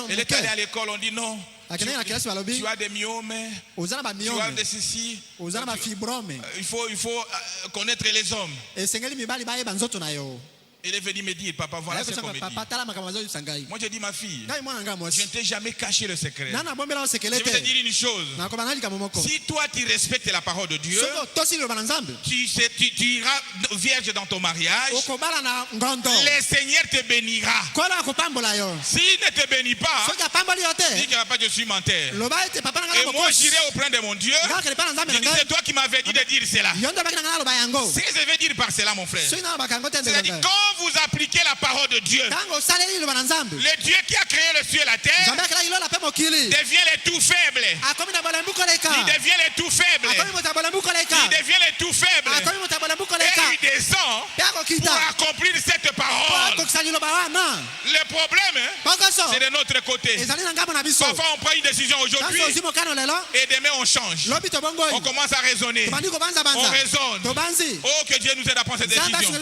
elle était allée à l'école, on dit non. Tu as des myomes, tu as des ceci. Il faut connaître les hommes. Elle est venue me dire, papa, voilà ce qu'on me dit. Moi, j'ai dit, ma fille, je ne t'ai jamais caché le secret. Je vais te dire une chose. Si toi, tu respectes la parole de Dieu, tu iras vierge dans ton mariage, le Seigneur te bénira. S'il ne te bénit pas, dis que papa, je suis menteur. Et moi, j'irai auprès de mon Dieu. Je dis, c'est toi qui m'avais dit de dire cela. Ce que je veux dire par cela, mon frère, c'est-à-dire quand vous appliquez la parole de Dieu, le Dieu qui a créé le ciel et la terre devient le tout faible. Il devient le tout faible. Il devient le tout faible. Et il descend pour accomplir cette parole. Le problème, c'est de notre côté. Parfois, on prend une décision aujourd'hui et demain, on change. On commence à raisonner. On raisonne. Oh, que Dieu nous aide à prendre cette décision.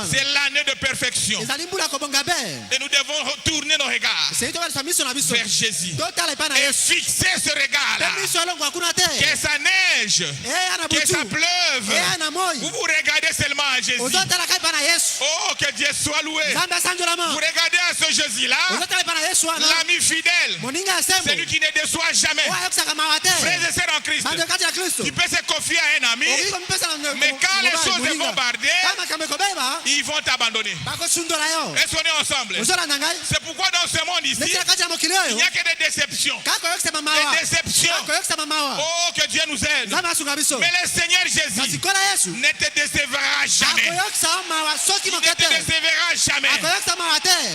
C'est l'année de perfection. Et nous devons retourner nos regards vers Jésus et fixer ce regard-là. Que ça neige, que ça pleuve, vous vous regardez seulement à Jésus. Oh, que Dieu soit loué. Vous regardez à ce Jésus-là, l'ami fidèle, celui qui ne déçoit jamais. Frères et sœurs en Christ, tu peux se confier à un ami, mais quand les choses sont bombardées, ils vont t'abandonner. Est-ce qu'on est ensemble? C'est pourquoi dans ce monde ici, il n'y a que des déceptions. Des déceptions. Oh, que Dieu nous aide. Mais le Seigneur Jésus ne te décevra jamais. Il ne te décevra jamais.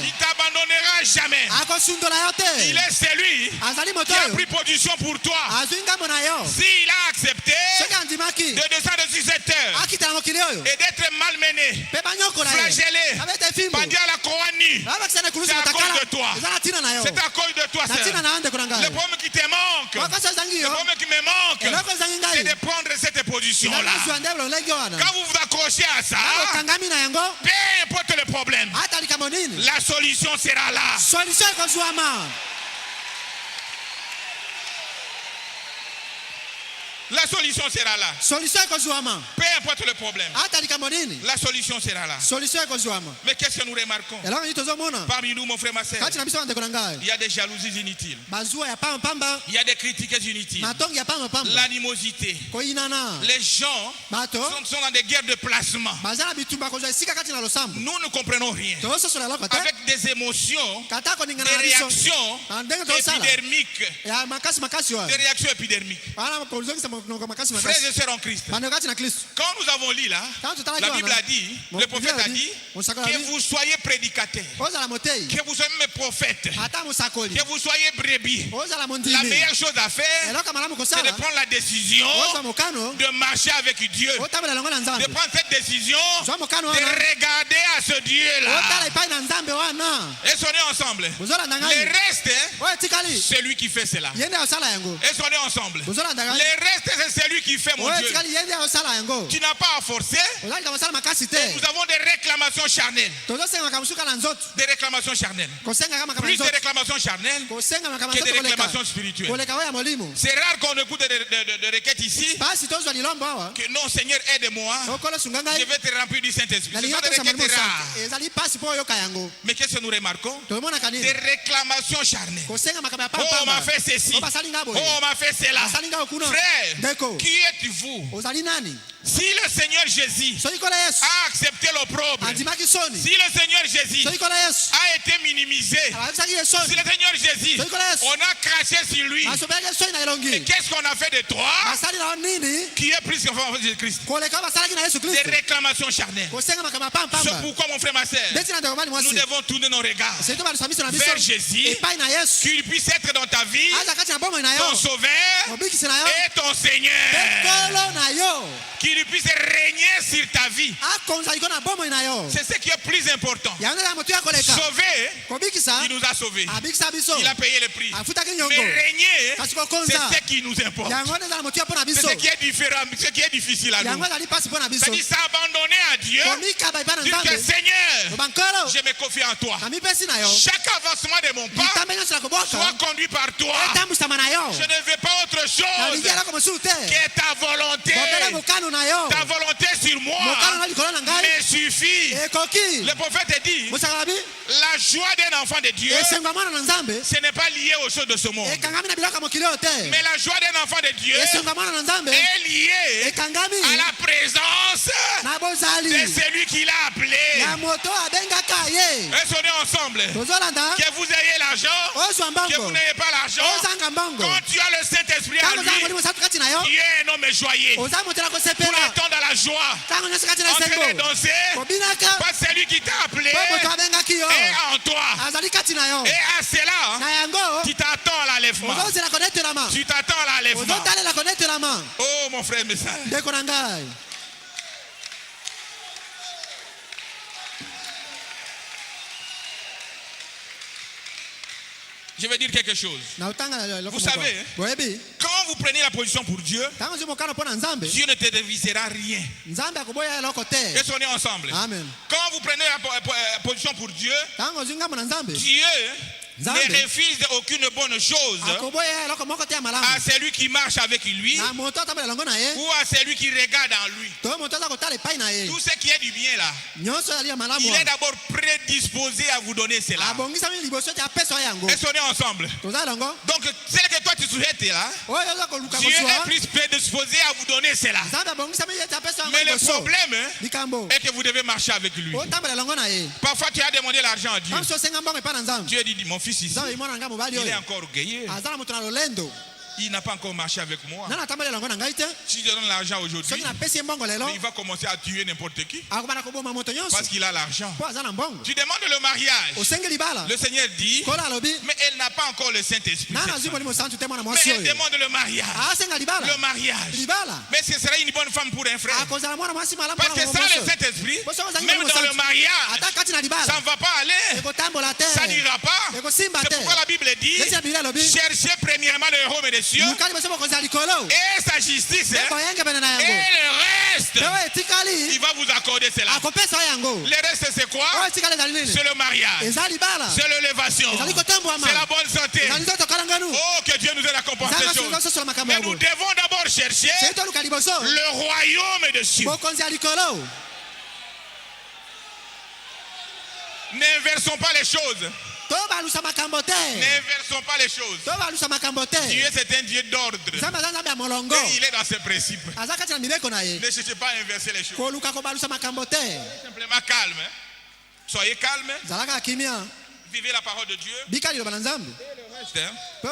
Il t'abandonnera jamais. Il est celui qui a pris position pour toi. S'il a accepté de descendre sur cette terre et d'être malmené, flagellé, pendu à la couronne, c'est à cause de toi. C'est à cause de toi, sœur. Le problème qui te manque, le problème qui me manque, c'est de prendre cette position-là. Quand vous vous accrochez à ça, peu importe le problème, la solution sera là. La solution sera là. Peu importe le problème, la solution sera là. Mais qu'est-ce que nous remarquons? Parmi nous, mon frère, ma soeur, il y a des jalousies inutiles. Il y a des critiques inutiles. L'animosité. Les gens sont dans des guerres de placement. Nous ne comprenons rien. Avec des émotions, des réactions épidermiques. Des réactions épidermiques. Frères et sœurs en Christ, quand nous avons lu là, la Bible a dit, le prophète a dit, que vous soyez prédicateurs, que vous soyez mes prophètes, que vous soyez brebis. La meilleure chose à faire, c'est de prendre la décision de marcher avec Dieu, de prendre cette décision, de regarder à ce Dieu-là et sonner ensemble. Le reste, c'est lui qui fait cela. Et sonner ensemble. Le reste, c'est celui qui fait, mon Dieu. Tu n'as pas à forcer. Nous avons des réclamations charnelles. Des réclamations charnelles. Plus de réclamations charnelles que des réclamations spirituelles. C'est rare qu'on écoute des requêtes ici. Que non, Seigneur, aide-moi. Je vais te remplir du Saint-Esprit. Ce sont des requêtes rares. Mais qu'est-ce que nous remarquons? Des réclamations charnelles. Oh, on m'a fait ceci. Oh, on m'a fait cela. Frère, qui êtes-vous? Si le Seigneur Jésus a accepté l'opprobre, si le Seigneur Jésus a été minimisé, si le Seigneur Jésus, on a craché sur lui, et qu'est-ce qu'on a fait de toi qui est plus qu'enfant de Jésus-Christ? Des réclamations charnelles. C'est pourquoi, mon frère, ma soeur, nous devons tourner nos regards vers Jésus, qu'il puisse être dans ta vie, ton sauveur et ton Seigneur, qu'il puisse régner sur ta vie. C'est ce qui est plus important. Sauver, il nous a sauvés. Il a payé le prix. Mais régner, c'est ce qui nous importe. C'est ce qui est différent, ce qui est difficile à nous. C'est-à-dire s'abandonner à Dieu, dire que Seigneur, je me confie en toi. Chaque avancement de mon pas soit conduit par toi. Je ne veux pas autre chose que ta volonté. Ta volonté sur moi me suffit. Le prophète dit, la joie d'un enfant de Dieu, ce n'est pas lié aux choses de ce monde. Mais la joie d'un enfant de Dieu est liée à la présence de celui qui l'a appelé. Et sonnez ensemble. Que vous ayez l'argent, que vous n'ayez pas l'argent. Quand tu as le Saint-Esprit à lui, tu es un homme joyeux. Pour attendre à la joie, en train de danser, pas celui qui t'a appelé est en toi. Et à cela, tu t'attends à l'enlèvement. Tu t'attends à l'enlèvement. Oh mon frère, message. Je vais dire quelque chose. Vous savez, quand vous prenez la position pour Dieu, Dieu ne te dévisera rien. Est-ce qu'on est ensemble?
Amen.
Quand vous prenez la position pour Dieu, Dieu ne refuse aucune bonne chose à celui qui marche avec lui ou à celui qui regarde en lui. Tout ce qui est du bien là, il est d'abord prédisposé à vous donner cela. Est-ce qu'on est ensemble? Donc, celle que toi tu souhaites là, Dieu est plus prédisposé à vous donner cela. Mais le problème est que vous devez marcher avec lui. Parfois tu as demandé l'argent à Dieu. Dieu dit, mon fils ici, il est encore orgueilleux. il n'a pas encore marché avec moi. Si je donne l'argent aujourd'hui, il va commencer à tuer n'importe qui. Parce qu'il a l'argent. Tu demandes le mariage. Le Seigneur dit, mais elle n'a pas encore le Saint-Esprit. Mais elle demande le mariage. Le mariage. Mais ce serait une bonne femme pour un frère. Parce que sans le Saint-Esprit, même dans le mariage, ça ne va pas aller. Ça n'ira pas. C'est pourquoi la Bible dit, cherchez premièrement le royaume des cieux et sa justice. Et le reste, il va vous accorder cela. Le reste, c'est quoi? C'est le mariage. C'est l'élévation. C'est la bonne santé. Oh, que Dieu nous aide à comprendre ces choses. Mais nous devons d'abord chercher le royaume des cieux. N'inversons pas les choses. N'inversons pas les choses. Dieu, c'est un Dieu d'ordre. Et il est dans ses principes. Ne cherchez pas à inverser les choses. Simplement calme. Soyez calme. Vivez la parole de Dieu. Et le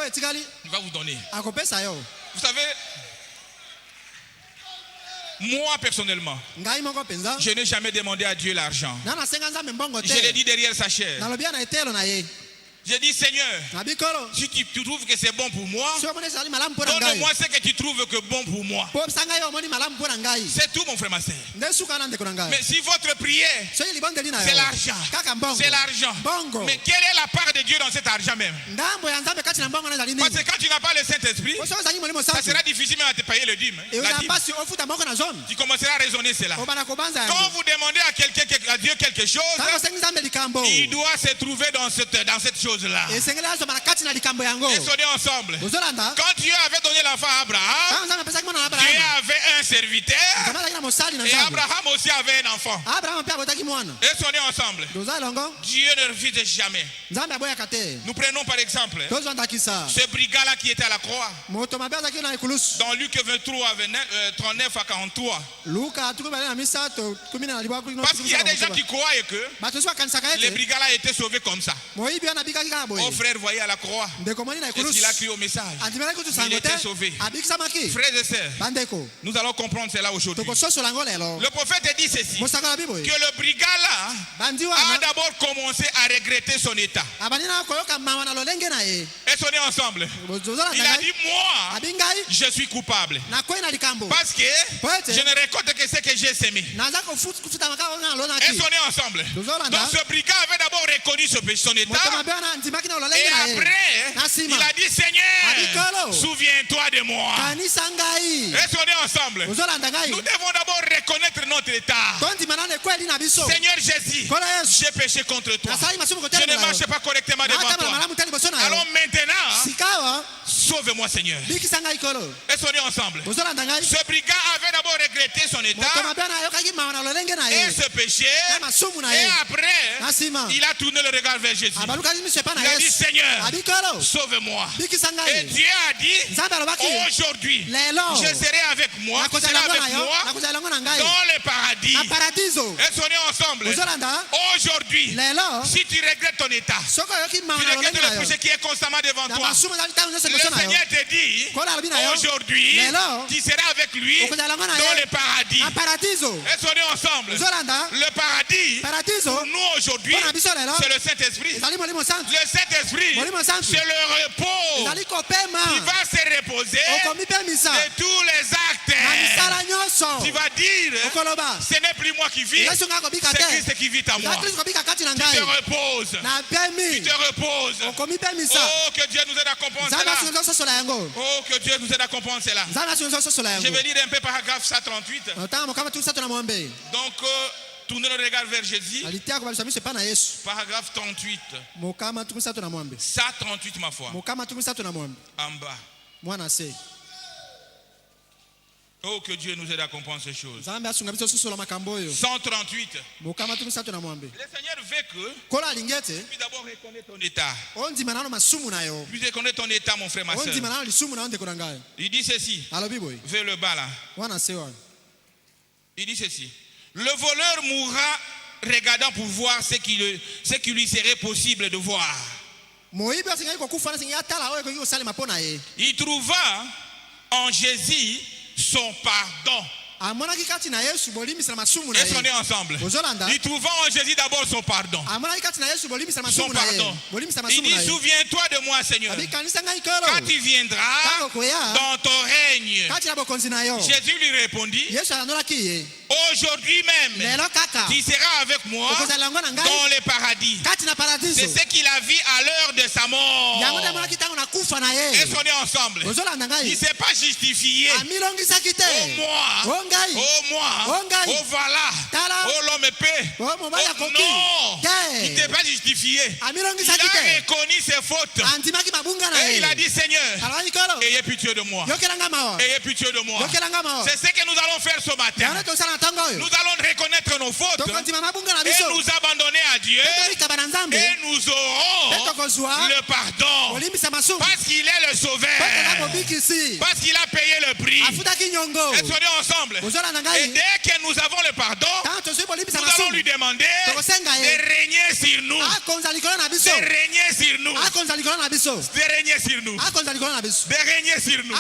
reste, il va vous donner. Vous savez, moi personnellement, je n'ai jamais demandé à Dieu l'argent. Je l'ai dit derrière sa chair. J'ai dit, Seigneur, si tu trouves que c'est bon pour moi, donne-moi ce que tu trouves que bon pour moi. C'est tout, mon frère, ma soeur. Mais si votre prière, c'est l'argent. C'est l'argent. Mais quelle est la part de Dieu dans cet argent même? Parce que quand tu n'as pas le Saint-Esprit, ça sera difficile même à te payer le dîme. Tu commenceras à raisonner cela. Quand vous demandez à Dieu quelque chose, il doit se trouver dans cette chose là. Et sonnez ensemble. Quand Dieu avait donné l'enfant à Abraham, Dieu avait un serviteur et Abraham aussi avait un enfant. Et sonnez ensemble. Dieu ne refuse jamais. Nous prenons par exemple ce brigand-là qui était à la croix. Dans Luc 23, 39 à 43. Parce qu'il y a des gens qui croient que les brigands là étaient sauvés comme ça. Oh frère, voyez à la croix. Est-ce qu'il a crié au message? Il était sauvé. Frères et sœurs, nous allons comprendre cela aujourd'hui. Le prophète dit ceci, que le brigand là a d'abord commencé à regretter son état. Et sonnez ensemble. Il a dit, moi, je suis coupable. Parce que je ne récolte que ce que j'ai semé. Et sonnez ensemble. Donc ce brigand avait d'abord reconnu son état. Et après, il a dit, Seigneur, souviens-toi de moi. Et sonnez ensemble. Nous devons d'abord reconnaître notre état. Seigneur Jésus, j'ai péché contre toi. Je ne marche pas correctement devant toi. Alors maintenant, sauve-moi Seigneur. Et sonnez ensemble. Ce brigand avait d'abord regretté son état et ce péché. Et après, il a tourné le regard vers Jésus. Il a dit, Seigneur, sauve-moi. Et Dieu a dit, aujourd'hui, je serai avec moi, tu seras avec moi dans le paradis. Et sonnez ensemble. Aujourd'hui, si tu regrettes ton état, tu regrettes le péché qui est constamment devant toi, le Seigneur te dit, aujourd'hui, tu seras avec lui dans le paradis. Et sonnez ensemble. Le paradis, pour nous aujourd'hui, c'est le Saint-Esprit. Le Saint-Esprit, c'est le repos qui va se reposer de tous les actes. Tu vas dire, ce n'est plus moi qui vis, c'est Christ qui vit en moi. Tu te reposes. Tu te reposes. Oh, que Dieu nous aide à comprendre cela. Oh, que Dieu nous aide à comprendre cela. Je vais lire un peu paragraphe 138. Donc, tournez le regard vers Jésus. Paragraphe 38. 138 ma foi. En bas. Oh, que Dieu nous aide à comprendre ces choses. 138. Le Seigneur veut que tu puisses d'abord reconnaître ton état. Puis reconnaître ton état, mon frère, ma soeur. Il dit ceci. Vers le bas là. Il dit ceci. Le voleur mourra regardant pour voir ce qui lui serait possible de voir. Il trouva en Jésus son pardon. Est-ce qu'on est ensemble? Il trouva en Jésus d'abord son pardon. Son pardon. Il dit, souviens-toi de moi, Seigneur, quand tu viendras dans ton règne. Jésus lui répondit, aujourd'hui même, tu seras avec moi dans le paradis. C'est ce qu'il a vu à l'heure de sa mort. Est-ce qu'on est ensemble? Il ne s'est pas justifié. Oh moi, oh voilà, oh l'homme épais. Oh non, il n'était pas justifié. Il a reconnu ses fautes. Et il a dit, Seigneur, ayez pitié de moi. Ayez pitié de moi. C'est ce que nous allons faire ce matin. Nous allons reconnaître nos fautes et nous abandonner à Dieu. Et nous aurons le pardon. Parce qu'il est le sauveur. Parce qu'il a payé le prix. Est-ce qu'on est ensemble? Et dès que nous avons le pardon, nous allons lui demander de régner sur nous. De régner sur nous. De régner sur nous. De régner sur nous.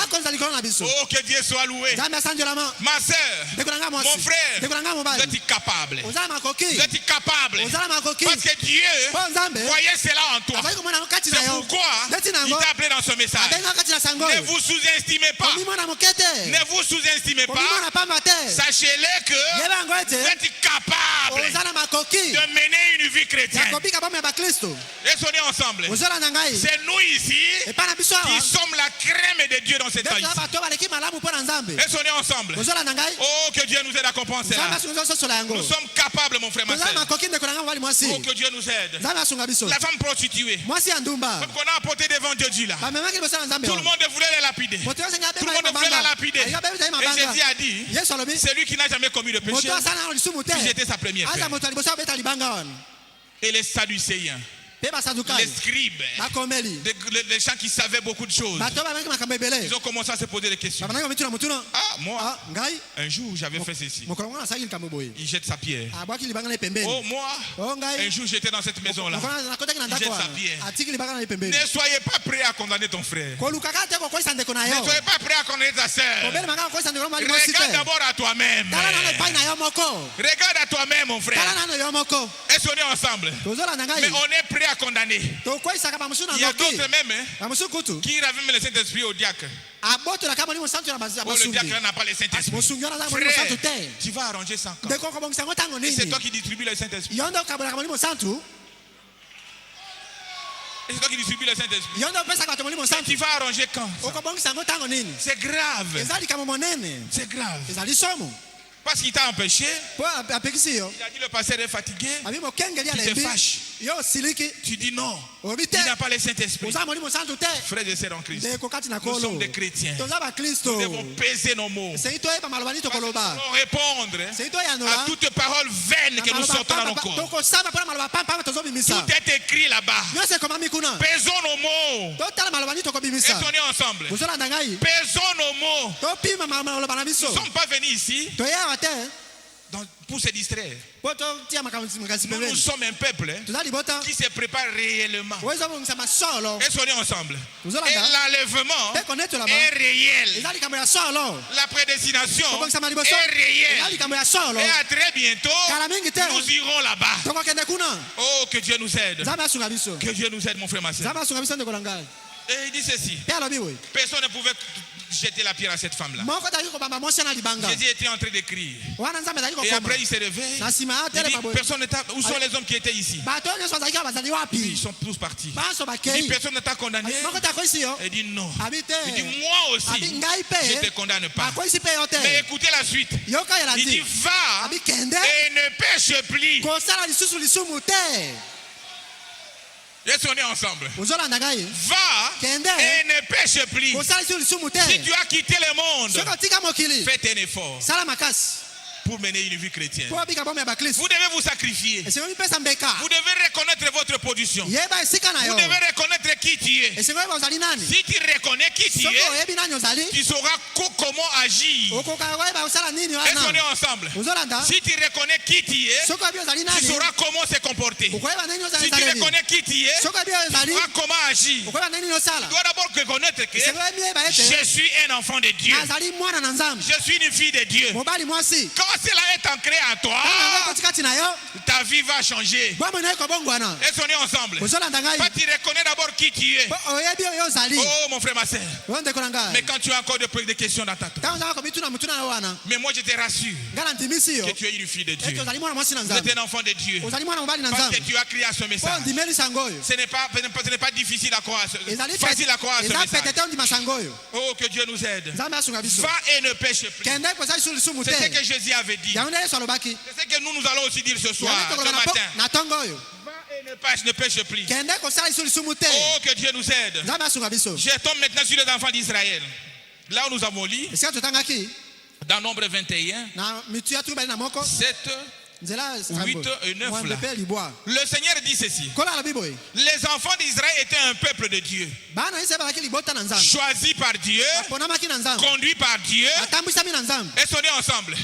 Oh, que Dieu soit loué. Ma soeur, mon frère, vous êtes capable. Vous êtes capable. Parce que Dieu voyait cela en toi. C'est pourquoi il t'a appelé dans ce message. Ne vous sous-estimez pas. Ne vous sous-estimez pas. Sachez-le que vous êtes capable de mener une vie chrétienne. Et sonnez ensemble. C'est nous ici qui sommes la crème de Dieu dans cette vie. Et sonnez ensemble. Oh, que Dieu nous aide à comprendre cela. Nous sommes capables, mon frère, ma soeur. Oh, que Dieu nous aide. La femme prostituée. Qu'on a apporté devant Dieu là. Tout le monde voulait la lapider. Tout le monde voulait la lapider. Et Jésus a dit, c'est lui qui n'a jamais commis de péché. Puis j'étais sa première femme. Et les Sadducéens, les scribes, les gens qui savaient beaucoup de choses, ils ont commencé à se poser des questions. Ah, moi, un jour j'avais fait ceci. Il jette sa pierre. Oh, moi, un jour j'étais dans cette maison-là. Il jette sa pierre. Ne soyez pas prêts à condamner ton frère. Ne soyez pas prêts à condamner ta soeur. Regarde d'abord à toi-même. Regarde à toi-même, mon frère. Est-ce qu'on est ensemble? Mais on est prêt à condamner. Il y a d'autres même qui ramènent le Saint-Esprit au diacre. Le diacre n'a pas le Saint-Esprit. Frère, tu vas arranger 5 ans. Et c'est toi qui distribues le Saint-Esprit. Et c'est toi qui distribues le Saint-Esprit. Tu vas arranger quand? C'est grave. C'est grave. Parce qu'il t'a empêché. Il a dit le pasteur est fatigué. Tu te fâches. Tu dis non. Il n'a pas le Saint-Esprit. Frères et sœurs en Christ, nous sommes des chrétiens. Nous devons peser nos mots. Nous devons répondre à toute parole vaine que nous sortons dans nos corps. Tout est écrit là-bas. Pesons nos mots. Est-ce qu'on est ensemble? Pesons nos mots. Nous ne sommes pas venus ici pour se distraire. Nous sommes un peuple qui se prépare réellement. Est-ce qu'on est ensemble? Et l'enlèvement est réel. La prédestination est réelle. Et à très bientôt, nous irons là-bas. Oh, que Dieu nous aide. Que Dieu nous aide, mon frère, ma soeur. Et il dit ceci. Personne ne pouvait jeter la pierre à cette femme-là. Jésus était en train d'écrire. Et après il s'est réveillé. Il dit, personne n'était. Où sont les hommes qui étaient ici? Ils sont tous partis. Il dit, personne ne t'a condamné. Il dit non. Il dit, moi aussi, je ne te condamne pas. Mais écoutez la suite. Il dit, va et ne pêche plus. Est-ce qu'on est ensemble? Va et ne pêche plus. Si tu as quitté le monde, fais un effort. pour mener une vie chrétienne. Vous devez vous sacrifier. Vous devez reconnaître votre position. Vous devez reconnaître qui tu es. Si tu reconnais qui tu es, tu sauras comment agir. Est-ce qu'on est ensemble? Si tu reconnais qui tu es, tu sauras comment se comporter. Si tu reconnais qui tu es, tu sauras comment agir. Tu dois d'abord reconnaître que je suis un enfant de Dieu. Je suis une fille de Dieu. Quand cela est ancré à toi, ta vie va changer. Est-ce qu'on est ensemble? Quand tu reconnais d'abord qui tu es. Oh mon frère, ma soeur. Mais quand tu as encore des questions dans ta tête, mais moi je te rassure que tu es une fille de Dieu. Tu es un enfant de Dieu. Parce que tu as crié à ce message. Ce n'est pas difficile à croire. Facile à croire à ce message. Oh, que Dieu nous aide. Va et ne pêche plus. C'est ce que Jésus avait dit. C'est ce que nous allons aussi dire ce soir, ce matin. Va et ne pêche plus. Oh, que Dieu nous aide. Je tombe maintenant sur les enfants d'Israël. Là où nous avons lu, dans Nombre 21, 7, 8 et 9 là. Le Seigneur dit ceci. Les enfants d'Israël étaient un peuple de Dieu, choisi par Dieu, conduit par Dieu, et sont ensemble.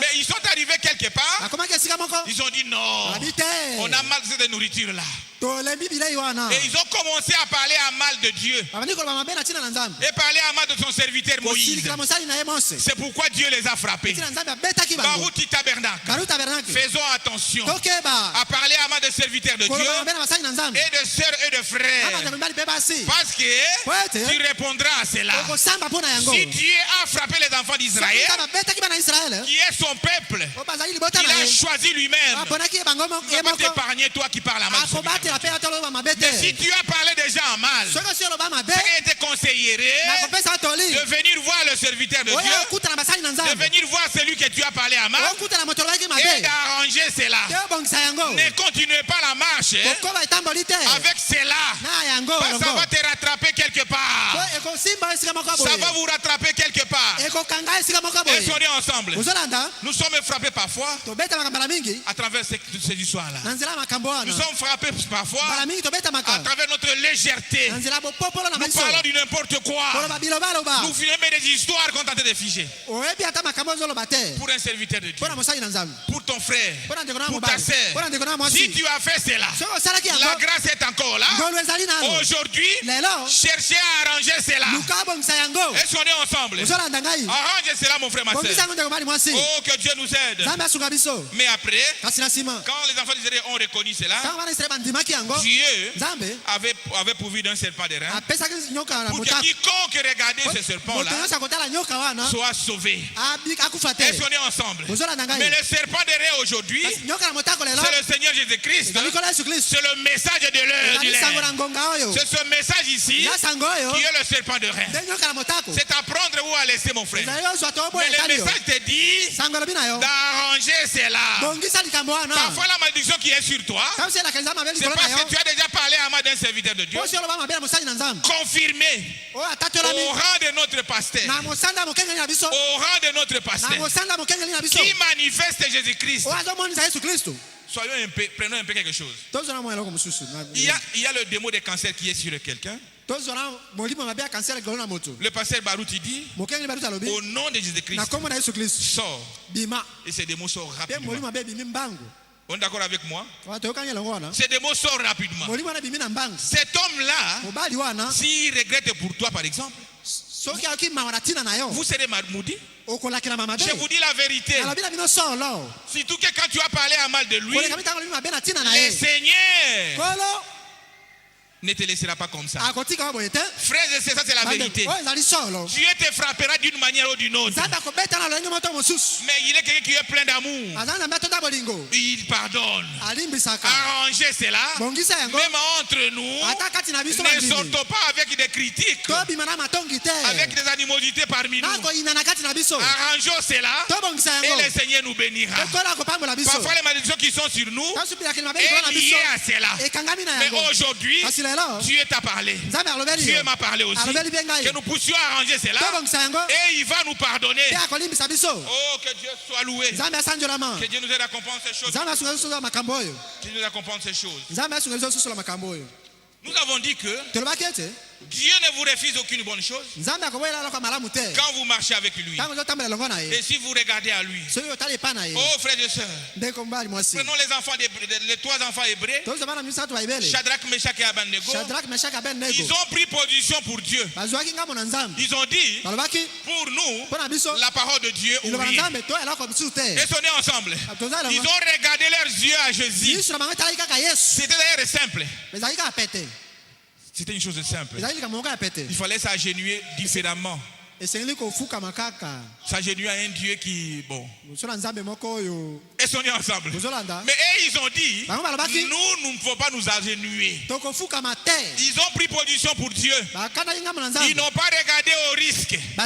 Mais ils sont arrivés quelque part. Ils ont dit non, on a mal de nourriture là. Et ils ont commencé à parler à mal de Dieu et parler à mal de son serviteur Moïse. C'est pourquoi Dieu les a frappés. Barouti tabernacle. Faisons attention à parler à mal de serviteurs de Dieu et de sœurs et de frères, parce que tu répondras à cela. Si Dieu a frappé les enfants d'Israël, qui est son peuple, il a choisi lui-même, il va t'épargner toi qui parles à mal. Mais si tu as parlé déjà en mal, je te conseillerais de venir voir le serviteur de Dieu, de venir voir celui que tu as parlé à mal et d'arranger cela. Ne continuez pas la marche avec cela. Ça va te rattraper quelque part. Ça va vous rattraper quelque part. Et on est ensemble. Nous sommes frappés parfois à travers ces histoires-là. Nous sommes frappés parfois à travers notre légèreté. Nous parlons de n'importe quoi. Nous filmons des histoires qu'on tente de figer. Pour un serviteur de Dieu, pour ton frère, pour ta sœur. Si tu as fait cela, la grâce est encore là. Aujourd'hui, cherchez à arranger cela. Est-ce qu'on est ensemble? Arrangez cela, mon frère, ma sœur. Oh, que Dieu nous aide. Mais après, quand les enfants d'Israël ont reconnu cela, Dieu avait pourvu d'un serpent de rein pour que quiconque regardait ce serpent-là soit sauvé. Est-ce qu'on est ensemble? Mais le serpent de rein aujourd'hui, c'est le Seigneur Jésus-Christ. C'est le message de l'heure du lait. C'est ce message ici qui est le serpent de rein. C'est à prendre ou à laisser, mon frère. Mais le message te dit d'arranger cela. Parfois la malédiction qui est sur toi, c'est parce que tu as déjà parlé à moi d'un serviteur de Dieu, confirmé au rang de notre pasteur, au rang de notre pasteur, qui manifeste Jésus-Christ. Prenons un peu quelque chose. Il y a le démon de cancer qui est sur quelqu'un. Le pasteur Barouti dit, au nom de Jésus-Christ, sors. Et ces démons sortent rapidement. On est d'accord avec moi? Ces démons sortent rapidement. Cet homme-là, s'il regrette pour toi, par exemple, vous serez maudit. Je vous dis la vérité. Surtout que quand tu as parlé à mal de lui, le Seigneur ne te laissera pas comme ça. Frères et sœurs, ça c'est la vérité. Dieu te frappera d'une manière ou d'une autre. Mais il est quelqu'un qui est plein d'amour. Il pardonne. Arrangez cela. Même entre nous, ne sortons pas avec des critiques, avec des animosités parmi nous. Arrangeons cela et le Seigneur nous bénira. Parfois les malédictions qui sont sur nous est liée à cela. Mais aujourd'hui, Dieu t'a parlé. Dieu m'a parlé aussi. Que nous puissions arranger cela. Et il va nous pardonner. Oh, que Dieu soit loué. Que Dieu nous aide à comprendre ces choses. Que Dieu nous aide à comprendre ces choses. Nous avons dit que Dieu ne vous refuse aucune bonne chose quand vous marchez avec lui. Et si vous regardez à lui. Oh frères et sœurs, prenons les trois enfants hébreux, Shadrach, Meshach et Abednego. Ils ont pris position pour Dieu. Ils ont dit, pour nous, la parole de Dieu ou rien. Et sonnez ensemble. Ils ont regardé leurs yeux à Jésus. C'était d'ailleurs simple. C'était une chose simple. Il fallait s'agenouiller différemment. S'agenouiller à un Dieu qui, bon. Et sonner ensemble. Mais eux, ils ont dit, nous ne pouvons pas nous agenouiller. Ils ont pris position pour Dieu. Ils n'ont pas regardé au risque. Ils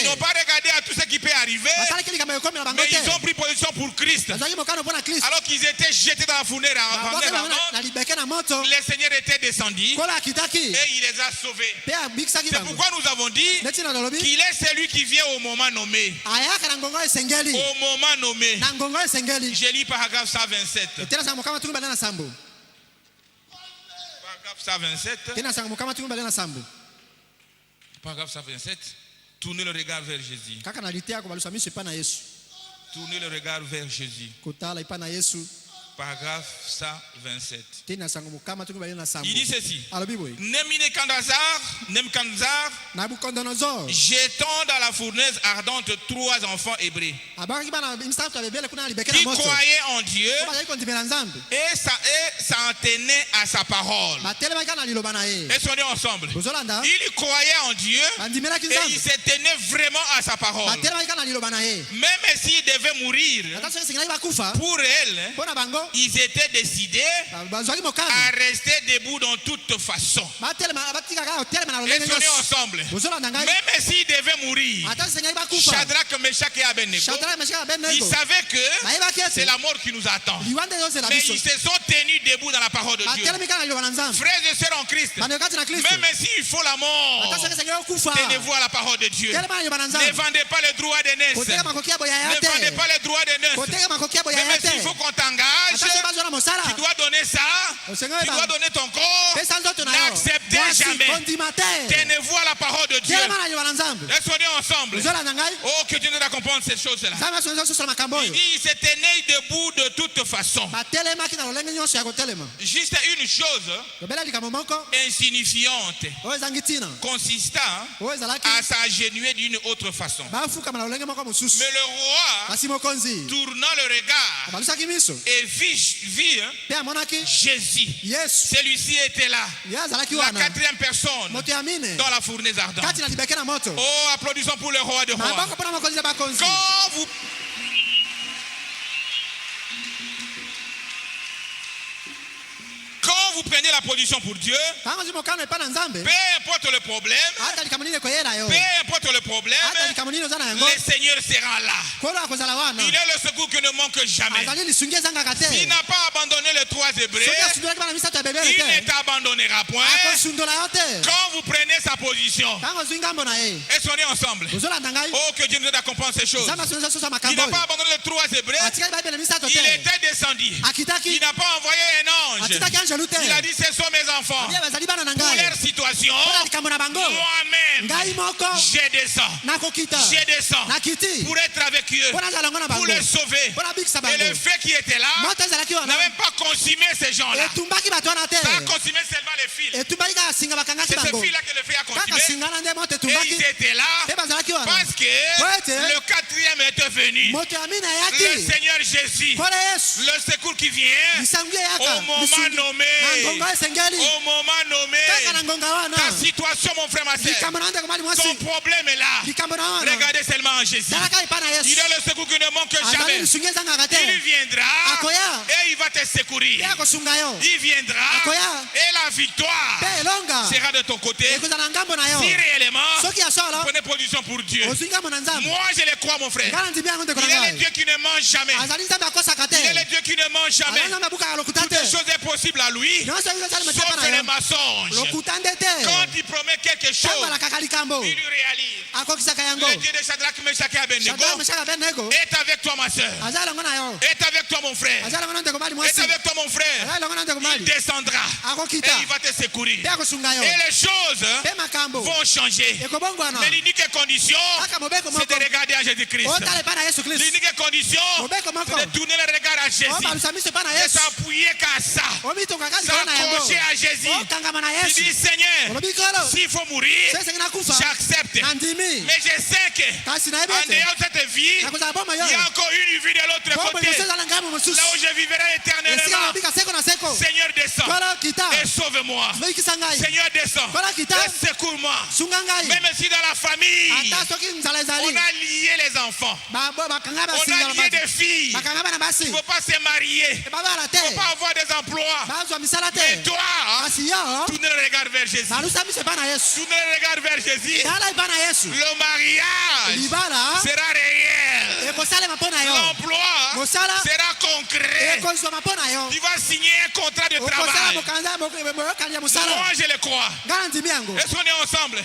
n'ont pas regardé à tout ce qui peut arriver. Mais ils ont pris position pour Christ. Alors qu'ils étaient jetés dans la fournaise, le Seigneur était descendu et il les a sauvés. C'est pourquoi nous avons dit qu'il est celui qui vient au moment nommé. Au moment nommé. Je lis paragraphe 127. Paragraphe 127. Paragraphe 127. Tournez le regard vers Jésus. Tournez le regard vers Jésus. Paragraphe 127. Il dit ceci. Nebuchadnezzar, jetant dans la fournaise ardente 3 enfants hébreux qui croyaient en Dieu et s'en tenaient à sa parole. Et sonnez ensemble. Ils croyaient en Dieu et ils se tenaient vraiment à sa parole. Même s'ils devaient mourir, pour elle, ils étaient décidés à rester debout dans toute façon. Et sonnez ensemble. Même s'ils devaient mourir, Shadrach, Meshach et Abednego, ils savaient que c'est la mort qui nous attend. Mais ils se sont tenus debout dans la parole de Dieu. Frères et sœurs en Christ, même s'il faut la mort, tenez-vous à la parole de Dieu. Ne vendez pas le droit de naissance. Ne vendez pas le droit de naissance. Même s'il faut qu'on t'engage, tu dois donner ça, tu dois donner ton corps. N'acceptez jamais. Tenez-vous à la parole de Dieu. Et soyez ensemble. Oh, que Dieu nous a comprendre ces choses-là. Il dit, il se tenait debout de toute façon. Juste une chose insignifiante, consistant à s'agenouiller d'une autre façon. Mais le roi, tournant le regard, et vit Jésus. Celui-ci était là. La 4e personne dans la fournaise ardente. Oh, applaudissons pour le roi de rois. Quand vous prenez la position pour Dieu, peu importe le problème, le Seigneur sera là. Il est le secours qui ne manque jamais. S'il n'a pas abandonné les 3 hébreux, il ne t'abandonnera point. Quand vous prenez sa position, et soyez ensemble. Oh, que Dieu nous aide à comprendre ces choses. Il n'a pas abandonné les 3 hébreux. Il était descendu. Il n'a pas envoyé un ange. Il a dit, ce sont mes enfants. Pour leur situation, moi-même, je descends pour être avec eux, pour les sauver. Et le fait qui était là n'a même pas consumé ces gens-là. Ça a consumé seulement les fils. C'est ces fils-là que le fait a consumé. Et ils étaient là parce que le 4e était venu. Le Seigneur Jésus, le secours qui vient au moment nommé. Au moment nommé, ta situation, mon frère, ma soeur, ton problème est là. Regardez seulement en Jésus. Il est le secours qui ne manque jamais. il viendra et il va te secourir. Il viendra et la victoire sera de ton côté. Si réellement, prenez position pour Dieu. Moi, je le crois, mon frère. Il est le Dieu qui ne mange jamais. Il est le Dieu qui ne mange jamais. Toutes les choses sont possibles à lui, sauf les mensonges. Quand il promet quelque chose, il le réalise. Le Dieu de Shadrach, Meshach et Abednego est avec toi, ma soeur. Est avec toi, mon frère. Est avec toi, mon frère. Il descendra et il va te secourir. Et les choses vont changer. Mais l'unique condition, c'est de regarder à Jésus-Christ. L'unique condition, c'est de tourner le regard à Jésus. De s'appuyer qu'à ça. S'accrocher à Jésus. Tu dis, Seigneur, s'il faut mourir, j'accepte. Mais je sais que en dehors de cette vie, il y a encore une vie de l'autre côté. Là où je vivrai éternellement. Seigneur, descends et sauve-moi. Seigneur, descends et secours-moi. Même si dans la famille, on a lié les enfants, on a lié des filles, il ne faut pas se marier, il ne faut pas avoir des emplois. Mais toi, tourne le regard vers Jésus. Tourne le regard vers Jésus. Le mariage sera réel. L'emploi sera concret. Tu vas signer un contrat de travail. Moi, je le crois. Est-ce qu'on est ensemble? Et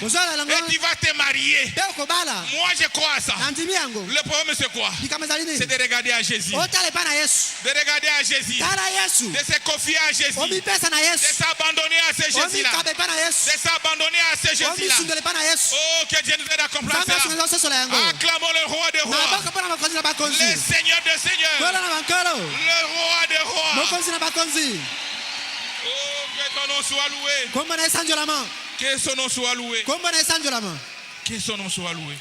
tu vas te marier. Moi, je crois à ça. Le problème, c'est quoi? C'est de regarder à Jésus. De regarder à Jésus. De se confier à Jésus. De s'abandonner à ce Jésus-là. De s'abandonner à ce Jésus-là. Oh, que Dieu nous aide à comprendre cela. Acclamons le roi des rois. Le Seigneur des seigneurs. Le roi des rois. Oh, que ton nom soit loué. Que son nom soit loué. Que son nom soit loué.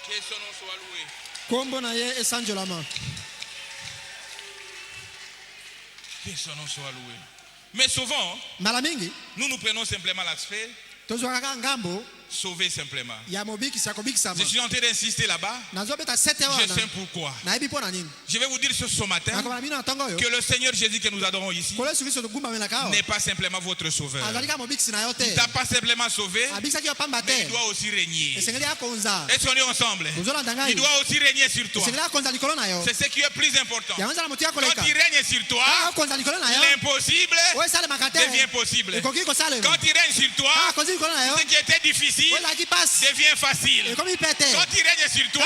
Que son nom soit loué. Que son nom soit loué. Mais souvent, nous nous prenons simplement l'aspect sauver simplement. Je suis en train d'insister là-bas. Je sais pourquoi. Je vais vous dire ce matin que le Seigneur Jésus que nous adorons ici n'est pas simplement votre sauveur. Il ne t'a pas simplement sauvé, mais il doit aussi régner. Est-ce qu'on est ensemble? Il doit aussi régner sur toi. C'est ce qui est plus important. Quand il règne sur toi, l'impossible devient possible. Quand il règne sur toi, ce qui était difficile devient facile. Quand il règne sur toi,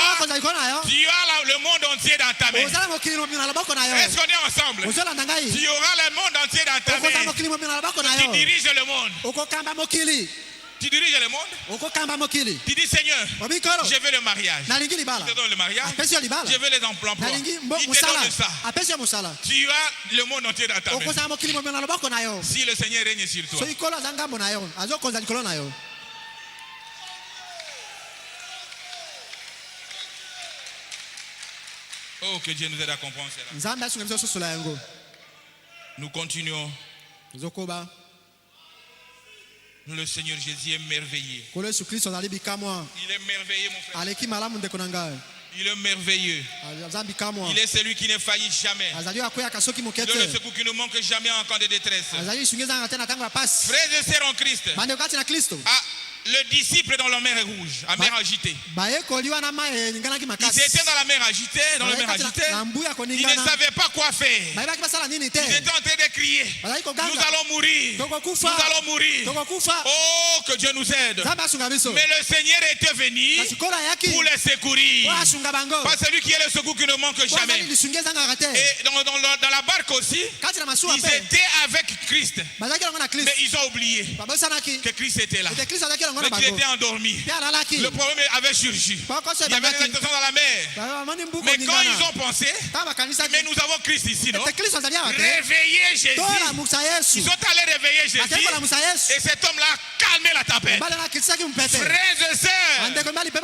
tu as le monde entier dans ta main. Est-ce qu'on est ensemble? Tu auras le monde entier dans ta main. Tu diriges le monde. Tu diriges le monde. Tu dis, Seigneur, je veux le mariage. Il te donne le mariage. Je veux les emplois. Il te donne ça. Tu as le monde entier dans ta main. Si le Seigneur règne sur toi. Oh, que Dieu nous aide à comprendre cela. Nous continuons. Le Seigneur Jésus est merveilleux. Il est merveilleux, mon frère. Il est merveilleux. Il est celui qui ne faillit jamais. Il est le secours qui ne manque jamais en temps de détresse. Frères et sœurs en Christ. Le disciple dans la mer rouge, la mer agitée. Ils étaient dans la mer agitée, Ils ne savaient pas quoi faire. Ils étaient en train de crier. Nous allons mourir. Nous allons mourir. Oh, que Dieu nous aide. Mais le Seigneur était venu pour les secourir. Pas celui qui est le secours qui ne manque jamais. Et dans la barque aussi, ils étaient avec Christ. Mais ils ont oublié que Christ était là. Mais tu étais endormi. Le problème avait surgi. Il y avait des intentions dans la mer. Mais quand ils ont pensé, mais nous avons Christ ici, non? Réveillez Jésus. Ils sont allés réveiller Jésus. Et cet homme-là a calmé la tempête. Frères et sœurs,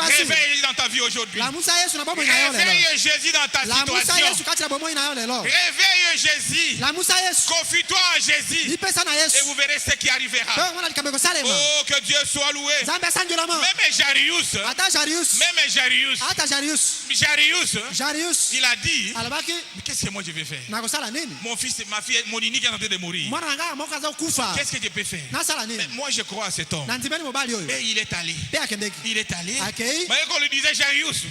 réveille dans ta vie. vie aujourd'hui. Réveille Jésus dans ta situation. Réveille Jésus. Confie-toi en Jésus. Et vous verrez ce qui arrivera. Oh, que Dieu soit loué. Même Jarius, il a dit, mais qu'est-ce que moi je vais faire? Mon fils, ma fille, mon unique est en train de mourir. Qu'est-ce que je peux faire? Mais moi je crois à cet homme. Et il est allé. Mais quand on lui disait Jarius,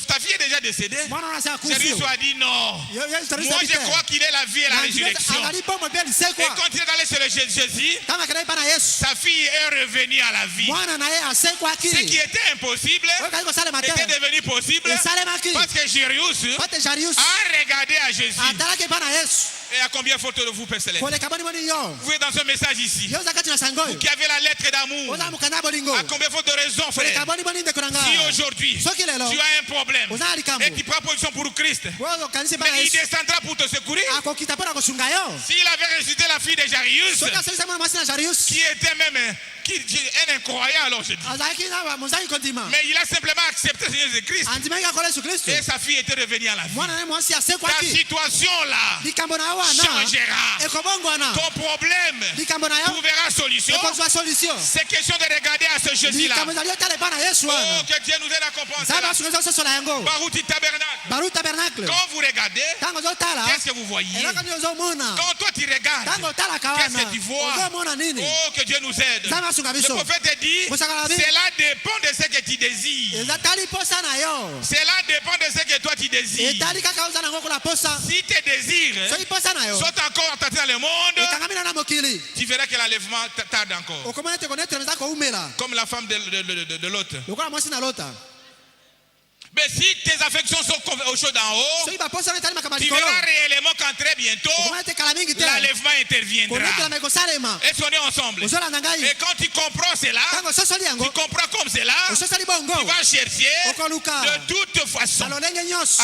ta fille est déjà décédée. Jarius a dit non. Moi je crois qu'il est la vie et la résurrection. Et quand il est allé sur le Jésus, sa fille est revenue à la vie. Ce qui était impossible était devenu possible parce que Jarius a regardé à Jésus. Et à combien faut de vous, Père Céleste? Vous êtes dans ce message ici. Vous qui avez la lettre d'amour. À combien faut de raison, frère? Si aujourd'hui tu as un problème et tu prends position pour Christ, mais il descendra pour te secourir. S'il avait ressuscité la fille de Jarius, qui était même un incroyant, alors je dis. Mais il a simplement accepté le Seigneur Jésus-Christ. Et sa fille était revenue à la vie. Ta situation là changera. Ton problème trouvera solution. C'est question de regarder à ce Jésus-là. Oh, que Dieu nous aide à comprendre cela. Baruti Tabernacle. Quand vous regardez, qu'est-ce que vous voyez? Quand toi tu regardes, qu'est-ce que tu vois? Oh, que Dieu nous aide. Le prophète dit, cela dépend de ce que tu désires. Cela dépend de ce que toi tu désires. Si tes désirs sont encore entendus dans le monde, tu verras que l'enlèvement tarde encore. Comme la femme de Lot. Mais si tes affections sont aux choses d'en haut, tu verras réellement qu'en très bientôt, l'enlèvement interviendra. Et si on est ensemble. Et quand tu comprends cela, tu comprends comme cela, tu vas chercher de toute façon à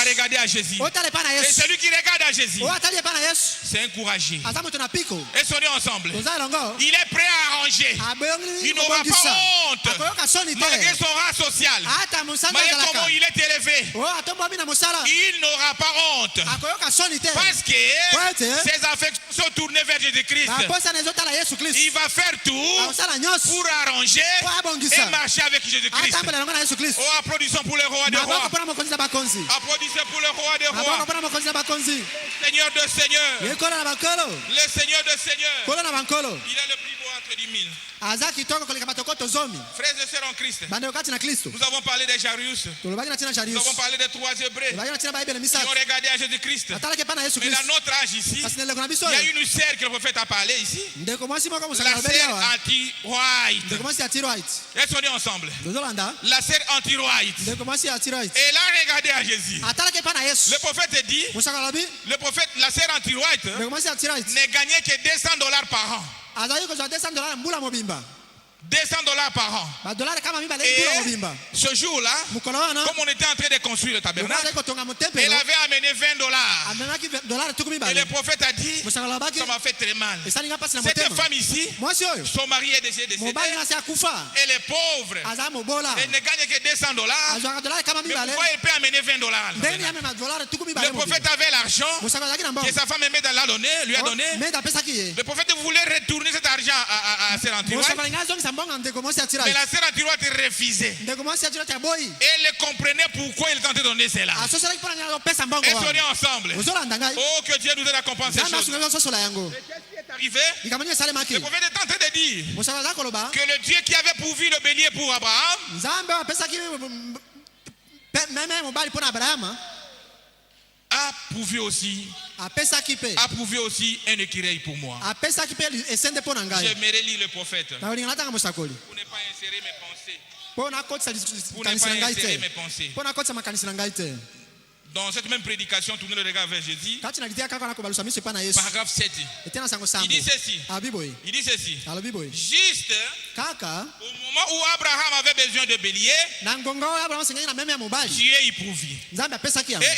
regarder à Jésus. Et celui qui regarde à Jésus, c'est encouragé. Et si on est ensemble, il est prêt à arranger. Il n'aura pas honte, malgré son rang social, malgré comment il est élevé. Il n'aura pas honte parce que ses affections sont tournées vers Jésus-Christ. Il va faire tout pour arranger et marcher avec Jésus-Christ. Oh, applaudissons pour le roi des rois. Applaudissez pour le roi des rois. Seigneur de seigneurs. Le Seigneur de seigneurs. Il est le plus beau entre 10 000. Frères et sœurs en Christ, nous avons parlé de Jarius, nous avons parlé des 3 Hébreux qui ont regardé à Jésus-Christ. Mais dans notre âge ici, il y a une sœur que le prophète a parlé ici, la sœur anti-white. Est-ce qu'on est ensemble? La sœur anti-white. Et là, regardez à Jésus. Le prophète dit, la sœur anti-white ne gagnait que $200 par an. $200 par an. Et ce jour-là, comme on était en train de construire le tabernacle, elle avait amené $20. Et le prophète a dit, ça m'a fait très mal. Cette femme ici, son mari est décédé. Elle est pauvre. Elle ne gagne que $200. Mais pourquoi elle peut amener $20? Le prophète avait l'argent que sa femme aimait lui a donné. Le prophète voulait retourner cet argent à ses rentrées. Mais la sœur anti-white refusait. Et elle comprenait pourquoi il tentait de donner cela. Et si on est ensemble. Oh, que Dieu nous aide à comprendre ces choses. Mais qu'est-ce qui est arrivé? Le prophète est en train de dire que le Dieu qui avait pourvu le bélier pour Abraham a pourvu aussi un écureuil pour moi. J'aimerais lire le prophète. Pour ne pas insérer mes pensées. Dans cette même prédication, tournez le regard vers Jésus. Paragraphe 7. Il dit ceci. Juste au moment où Abraham avait besoin de bélier, Dieu y pourvit. Et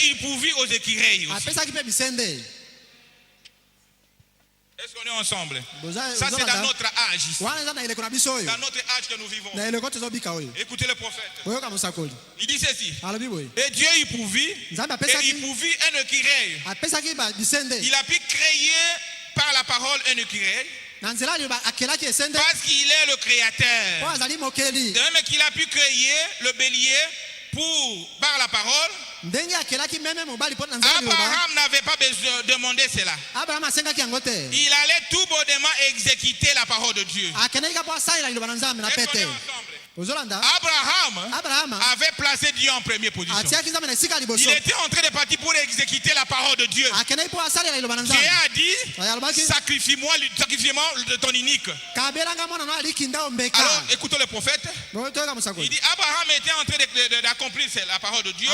il pourvit aux écureuils aussi. Est-ce qu'on est ensemble? Ça, c'est dans notre âge ici. Dans notre âge que nous vivons. Écoutez le prophète. Il dit ceci. Et Dieu y pourvit. Et il pourvit un écureuil. Il a pu créer par la parole un écureuil. Parce qu'il est le créateur. De même qu'il a pu créer le bélier par la parole. Abraham n'avait pas besoin de demander cela. Il allait tout bonnement exécuter la parole de Dieu. Abraham avait placé Dieu en première position. Il était en train de partir pour exécuter la parole de Dieu. Dieu a dit, sacrifie-moi de ton unique. Alors, écoutez le prophète. Il dit, Abraham était en train d'accomplir la parole de Dieu.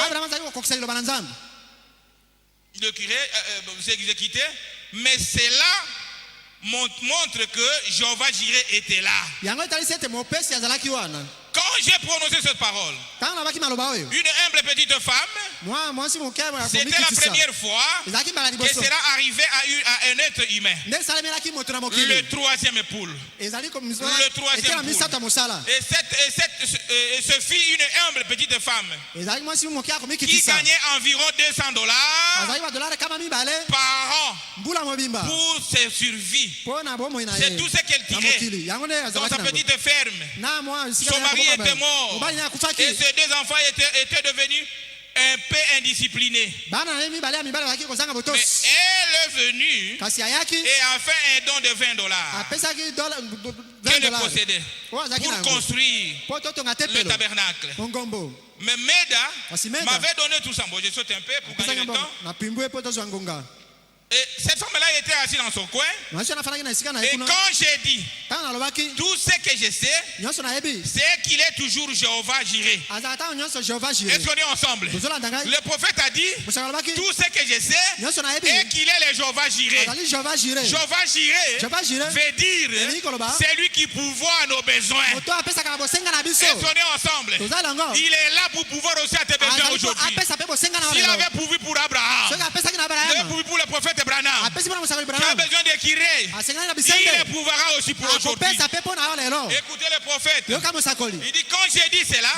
Il s'est exécuté, mais cela montre que Jéhovah Jireh était là. Quand j'ai prononcé cette parole, une humble petite femme, c'était la première fois que cela arrivait à un être humain. Le troisième poule. Et ce fut une humble petite femme qui gagnait environ $200 par an pour sa survie. C'est tout ce qu'elle tirait dans sa petite ferme. Son mari était mort et ses deux enfants étaient devenus un peu indisciplinés. Mais elle est venue et a fait un don de $20 qu'elle possédait pour construire le tabernacle. Mais Meda m'avait donné tout ça. Bon, je saute un peu pour gagner le temps. Et cette femme-là était assise dans son coin. Et quand j'ai dit tout ce que je sais, c'est qu'il est toujours Jéhovah Jireh. Est-ce qu'on est ensemble? Le prophète a dit tout ce que je sais est qu'il est le Jéhovah Jireh. Jéhovah Jireh veut dire c'est lui qui pourvoit à nos besoins. Est-ce qu'on est ensemble? Il est là pour pouvoir aussi à tes besoins aujourd'hui. S'il avait pourvu pour Abraham, il avait pourvu pour le prophète Abraham, tu as besoin d'écureil. Il le pourra aussi pour aujourd'hui. Écoutez le prophète. Il dit quand j'ai dit cela,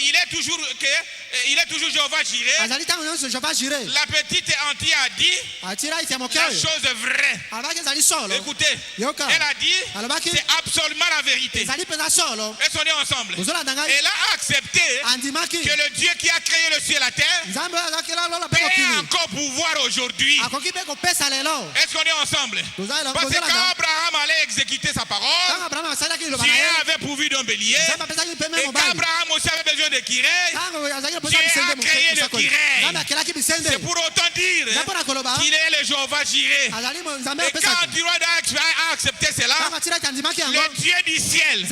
qu'il est toujours Jéhovah Jireh, la petite entière a dit la chose vraie. Écoutez, elle a dit c'est absolument la vérité. Est-ce qu'on est ensemble? Elle a accepté que le Dieu qui a créé le ciel et la terre peut encore pouvoir aujourd'hui. Est-ce qu'on est ensemble? Parce que quand Abraham allait exécuter sa parole, Dieu avait pourvu d'un bélier. Et quand Abraham aussi avait besoin d'écureil, Dieu a créé l'écureil. C'est pour autant dire qu'il est le Jéhovah Jireh. Et quand Dieu a accepté cela, le Dieu du ciel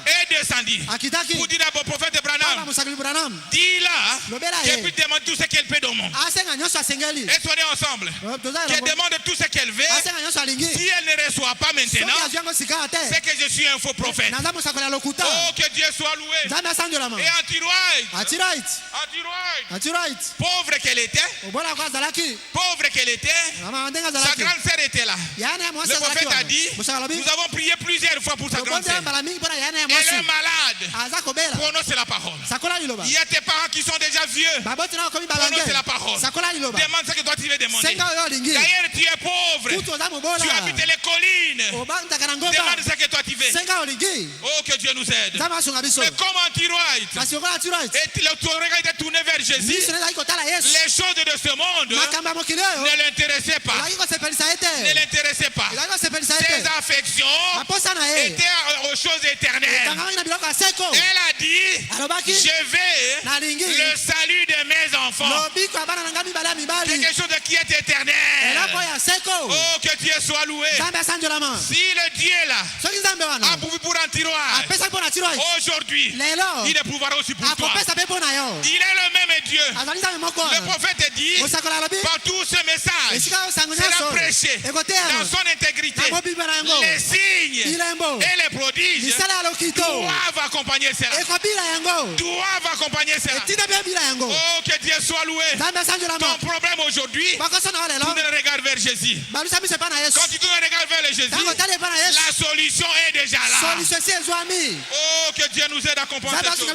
est descendu pour dire au prophète Branham, dis-là qu'elle peut demander tout ce qu'elle peut dans le monde. Est-ce qu'on est ensemble? Qu'elle demande tout ce qu'elle veut. Si elle ne reçoit pas maintenant, c'est que je suis un faux prophète. Oh, que Dieu soit loué. Et Antiroïde, pauvre qu'elle était, sa grande sœur était là. Le prophète a dit, nous avons prié plusieurs fois pour sa grande sœur. Elle est malade. Prononce la parole. Il y a tes parents qui sont déjà vieux. Prononce la parole. Demande ce que toi tu veux demander. D'ailleurs, tu es pauvre. Tu habites les collines. Demande ce que toi tu veux. Oh, que Dieu nous aide. Mais comme Antiroïde, et ton regard était tourné vers Jésus, les choses de ce monde ne l'intéressaient pas. Ne l'intéressaient pas. Ses affections étaient aux choses éternelles. Elle a dit, je vais le salut de mes enfants. Quelque chose qui est éternel. Oh, que Dieu soit loué. Si le Dieu là a pourvu pour Antiroïde, aujourd'hui, il est pouvoir aussi pour toi. Il est le même Dieu. Le prophète dit, par tout ce message, c'est la prêcher dans son intégrité. Les signes et les prodiges doivent accompagner cela. Doivent accompagner cela. Oh, que Dieu soit loué. Ton problème aujourd'hui, tu ne regardes vers Jésus. Jésus, quand tu tournes le regard vers le Jésus, la solution est déjà là. Oh, que Dieu nous aide à comprendre cette chose.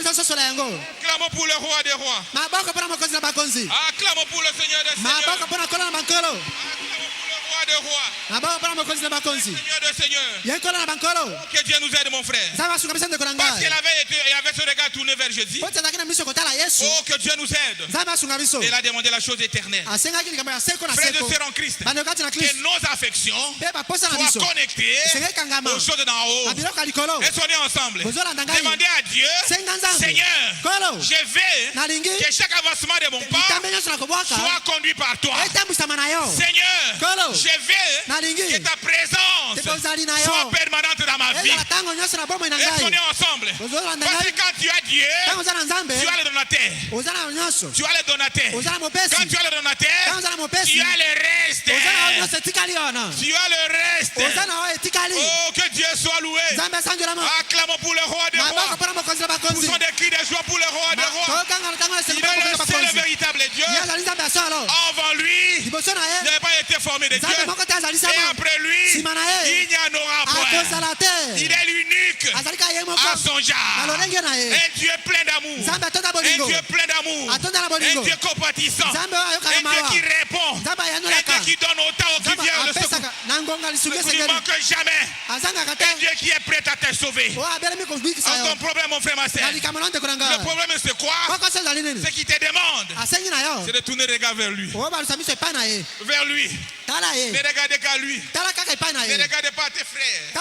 Clamons pour le roi des rois. Acclamons pour le Seigneur des seigneurs. Acclamons pour le roi des rois. Seigneur des seigneurs. Que Dieu nous aide, mon frère. Parce qu'il avait ce regard tourné vers Jésus. Oh, que Dieu nous aide. Il a demandé la chose éternelle. Frères et sœurs en Christ, que nos affections soient connectées aux choses d'en haut. Et soyez ensemble. Demandez à Dieu, Seigneur, je veux que chaque avancement de mon pas soit conduit par toi. Seigneur, je veux que ta présence soit permanente dans ma vie. Et soyez ensemble. Parce que quand tu as Dieu, tu as le donateur. Tu as le donateur. Quand tu as le donateur, tu as le reste. Tu as le reste. Oh, que Dieu soit loué. Acclamons pour le roi des rois. Poussons des cris de joie pour le roi des rois. Il est le seul véritable Dieu. Avant lui, il n'avait pas été formé de Dieu. Et après lui, il n'y en aura point. Il est l'unique à son genre. Un Dieu plein d'amour. Un Dieu plein d'amour. Un Dieu compatissant. Un Dieu qui répond. Un Dieu qui donne autant au qui vient le secours. Il ne manque jamais. Un Dieu qui est prêt à te sauver. Ton problème, mon frère, ma soeur. Le problème, c'est quoi? Ce qui te demande, c'est de tourner le regard vers lui. Vers lui. Ne regardez qu'à lui. Ne regardez pas à tes frères.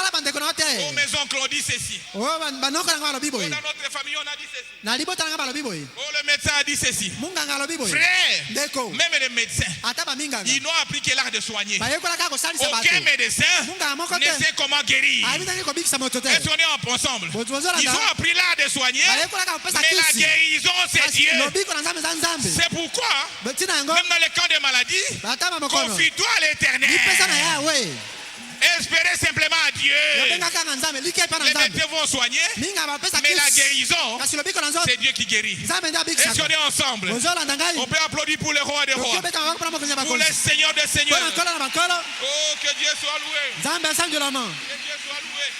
Oh, mes oncles ont dit ceci. Oh, dans notre famille, on a dit ceci. Oh, le médecin a dit ceci. Frère, même les médecins, ils n'ont appris que l'art de soigner. Aucun médecin ne sait comment guérir. Et si on est ensemble, ils ont appris l'art de soigner, mais la guérison, c'est Dieu. C'est pourquoi, même dans les cas de maladie, confie-toi à l'Éternel. Espérez simplement à Dieu. Les médecins vont soigner, mais la guérison, c'est Dieu qui guérit. Et si on est ensemble, on peut applaudir pour le roi des rois, pour le Seigneur des seigneurs. Oh, que Dieu soit loué. Que Dieu soit loué.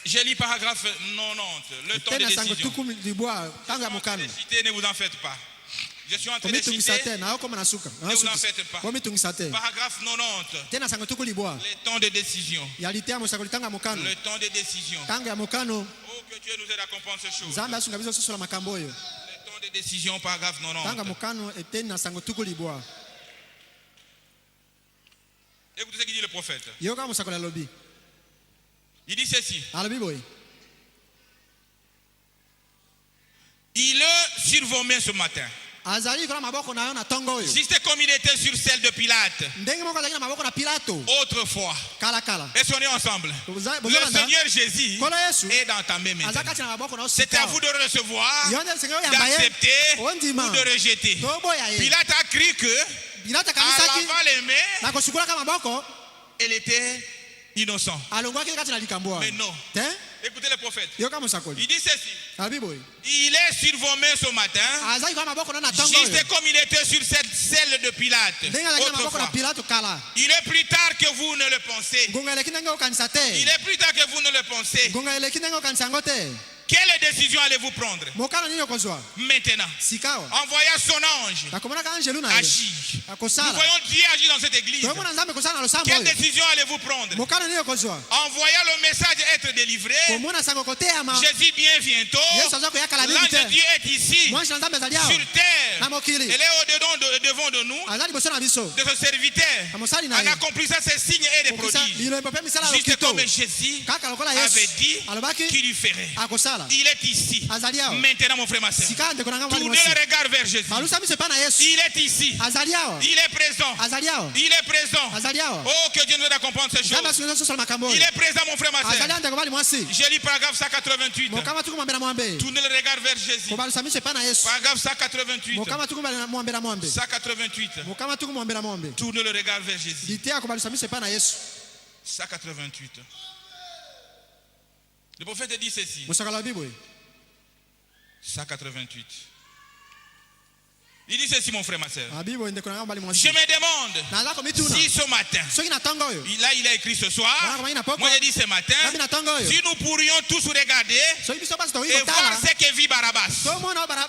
J'ai lu paragraphe 90, le temps de décision. Ne vous en faites pas. Je suis en train de citer, ne vous en faites pas. Paragraphe 90, le temps de décision. Le temps de décision. Oh, que Dieu nous aide à comprendre ces choses. Le temps de décision, paragraphe 90. Écoutez ce qu'il dit le prophète. Il dit ceci. Il est survenu ce matin. Juste comme il était sur celle de Pilate autrefois. Et si on est ensemble, le Seigneur Jésus est dans ta main maintenant. C'est à vous de recevoir, d'accepter ou de rejeter. Pilate a cru que en lavant les mains, elle était innocent. Mais non. Écoutez le prophète. Il dit ceci. Il est survenu ce matin, juste comme il était sur cette selle de Pilate autrefois. Il est plus tard que vous ne le pensez. Il est plus tard que vous ne le pensez. Quelle décision allez-vous prendre maintenant? En voyant son ange agir. Nous voyons Dieu agir dans cette église. Quelle décision allez-vous prendre? En voyant le message être délivré, Jésus bien bientôt, l'ange de Dieu est ici, sur terre. Elle est devant de nous, de ce serviteur, en accomplissant ces signes et des prodiges. Juste comme Jésus avait dit qu'il lui ferait. Il est ici. Maintenant, mon frère, ma soeur, tournez le regard vers Jésus. Il est ici. Il est présent. Il est présent. Oh, que Dieu nous aide à comprendre ces choses. Il est présent, mon frère, ma soeur. J'ai lu paragraphe 188. Tournez le regard vers Jésus. Paragraphe 188. 188. Tournez le regard vers Jésus. 188. Le prophète dit ceci. 188. Il dit ceci, mon frère, ma soeur.
Je me
demande si ce matin, là il a écrit ce soir, moi j'ai dit ce matin, si nous pourrions tous regarder et voir ce que vit Barabbas.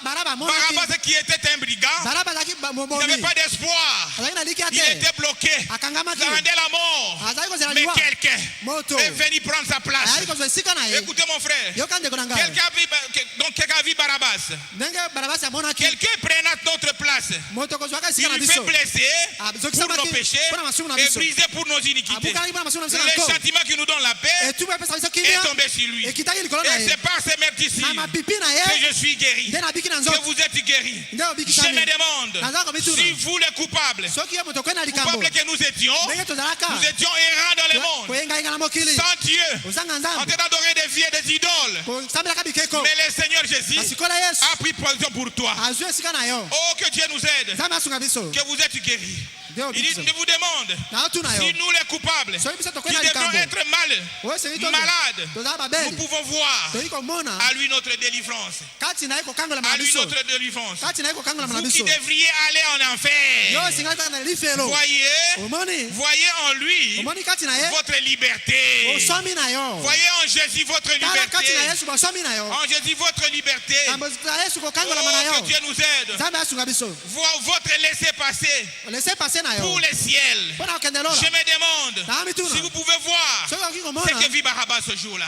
Barabbas qui était un brigand, il n'avait pas d'espoir, il était bloqué, il attendait la mort, mais quelqu'un est venu prendre sa place. Écoutez mon frère, quelqu'un a vu Barabbas, quelqu'un prenait notre place, il fait blesser pour nos péchés et briser pour nos iniquités. Le châtiment qui nous donne la paix est tombé sur lui. Et c'est par ces meurtres-ci que je suis guéri, que vous êtes guéris. Je me demande si vous les coupables que nous étions errants dans le monde, sans Dieu, en train d'adorer des vieux, des idoles. Mais le Seigneur Jésus a pris position pour toi. Oh, que Dieu nous aide, que vous êtes guéris. Il vous demande si nous les coupables qui devront être malades, nous pouvons voir à lui notre délivrance. À lui notre délivrance. Vous qui devriez aller en enfer, voyez en lui votre liberté. Voyez en Jésus votre liberté. En Jésus votre liberté. Oh, que Dieu nous aide. Votre laissez-passer pour le ciel. Je me demande si vous pouvez voir ce que vit Barabbas ce jour-là.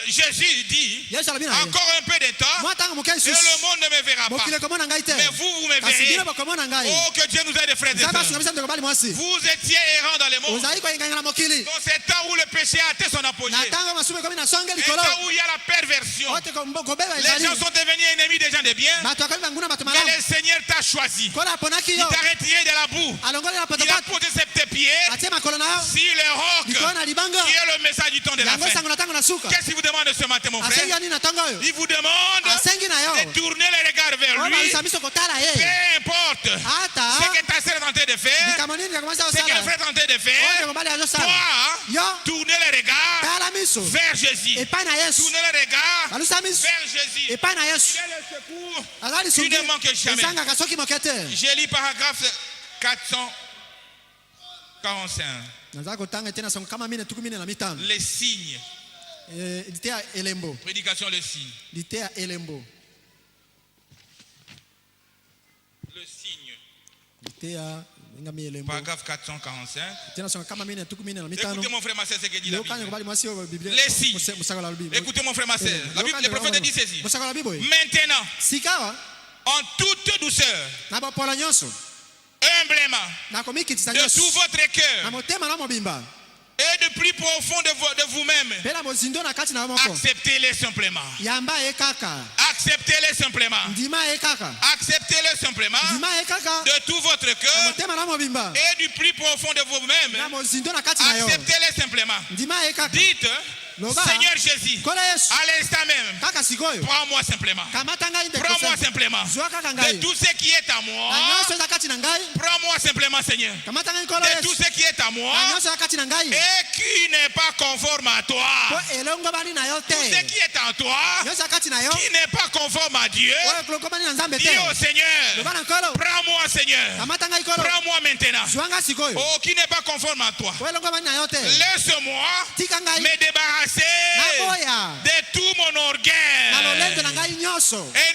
Jésus dit encore un peu de temps et le monde ne me verra pas, mais vous me verrez. Oh, que Dieu nous aide, frères et sœurs. Vous étiez errants dans le monde, dans ces temps où le péché a atteint son apogée, les temps où il y a la perversion, les gens sont devenus ennemis des gens de bien, mais le Seigneur t'a choisi. Il t'a retiré de la boue. Il a posé ses pieds sur le roc qui est le message du temps de la fin. Qu'est-ce qu'il vous demande ce matin, mon frère? Il vous demande de tourner les regards vers lui. Peu importe ce que ta sœur est en train de faire, ce que le frère est en train de faire, toi, tournez les regards vers Jésus. Tournez les regards vers Jésus. Quel est le secours? Tu ne manques jamais. Je lis paragraphe 445. Les signes. Prédication, le signe. Le signe. Paragraphe 445. Écoutez mon frère, ma soeur, ce que dit la Bible. Les signes. Écoutez mon frère, ma soeur. Le prophète dit ceci. Maintenant, en toute douceur, humblement, de tout votre cœur et de plus profond de vous-même, acceptez-les simplement. Acceptez-les simplement. Acceptez-les simplement de tout votre cœur et du plus profond de vous-même. Acceptez-les simplement. Dites, Seigneur Jésus, à l'instant même, prends-moi simplement. Prends-moi simplement. De tout ce qui est à moi, prends-moi simplement, Seigneur. De tout ce qui est à moi et qui n'est pas conforme à toi. Tout ce qui est en toi, qui n'est pas conforme à Dieu, dis au Seigneur, prends-moi, Seigneur. Prends-moi maintenant. Oh, qui n'est pas conforme à toi. Laisse-moi me débarrasser de tout mon orgueil. Un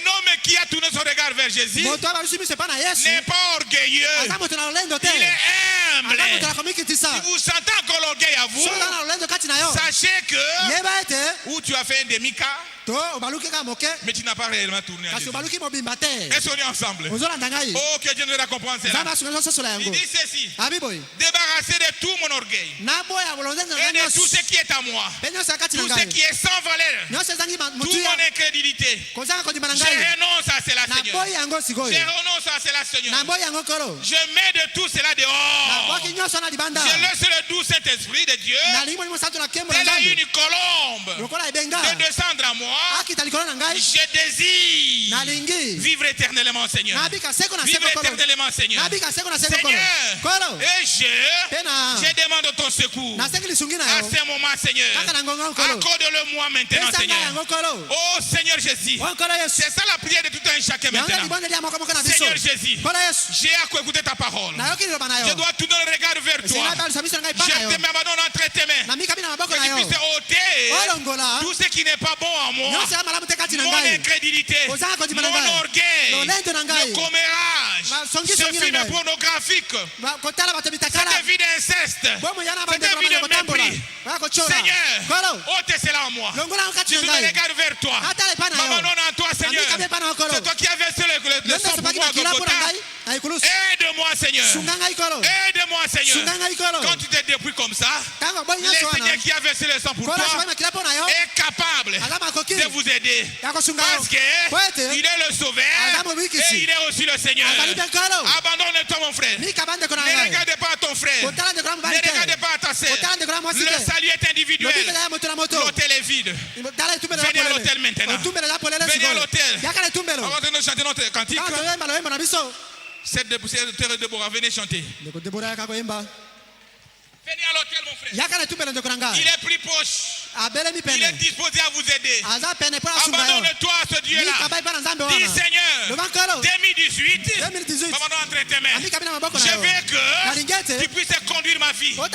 homme qui a tourné son regard vers Jésus n'est pas orgueilleux, il est humble. Si vous sentez encore l'orgueil à vous, sachez que où tu as fait un demi-quart, mais tu n'as pas réellement tourné à Jésus. Est-ce qu'on est ensemble? Oh, que Dieu nous aide à comprendre cela. Il dit ceci: débarrasser de tout mon orgueil et de tout ce qui est à moi, tout ce qui est sans valeur, toute mon incrédulité. Je renonce à cela, Seigneur. Je renonce à cela, Seigneur. Je mets de tout cela dehors. Je laisse le doux Saint-Esprit de Dieu, tel une colombe, de descendre à moi Je désire vivre éternellement, Seigneur. Vivre éternellement, Seigneur. Seigneur, et je demande ton secours. À ce moment, Seigneur, accorde-le-moi maintenant, Seigneur. Oh Seigneur Jésus, c'est ça la prière de tout un chacun maintenant. Seigneur Jésus, j'ai à quoi écouter ta parole. Je dois tourner le regard vers toi. Je te m'abandonne entre tes mains. Que tu puisses ôter tout ce qui n'est pas bon en moi. Mon incrédulité, mon orgueil, le commérage, ce film pornographique, cette vie d'inceste, cette vie de mépris. Seigneur, ôte cela en moi. Je me regarde vers toi. M'abandonne en toi, Seigneur. C'est toi qui as versé le sang pour moi, Golgotha. Aide-moi, Seigneur. Aide-moi, Seigneur. Quand tu te dépouilles comme ça, le Seigneur qui a versé le sang pour toi est capable de vous aider. Parce qu'il est le sauveur et il est aussi le Seigneur. Abandonne-toi, mon frère. Ne regarde pas à ton frère. Ne regarde pas à ta sœur. Le salut est individuel. L'hôtel est vide. Venez à l'hôtel maintenant. Venez à l'hôtel. Avant de nous chanter notre cantique. Cette de Déborah, venez chanter. Venez à l'hôtel, mon frère. Il est plus proche. Il est disposé à vous aider. Abandonne-toi à ce Dieu-là. Dis Seigneur, 2018, m'abandonne entre tes mains. Je veux que tu puisses conduire ma vie. Je veux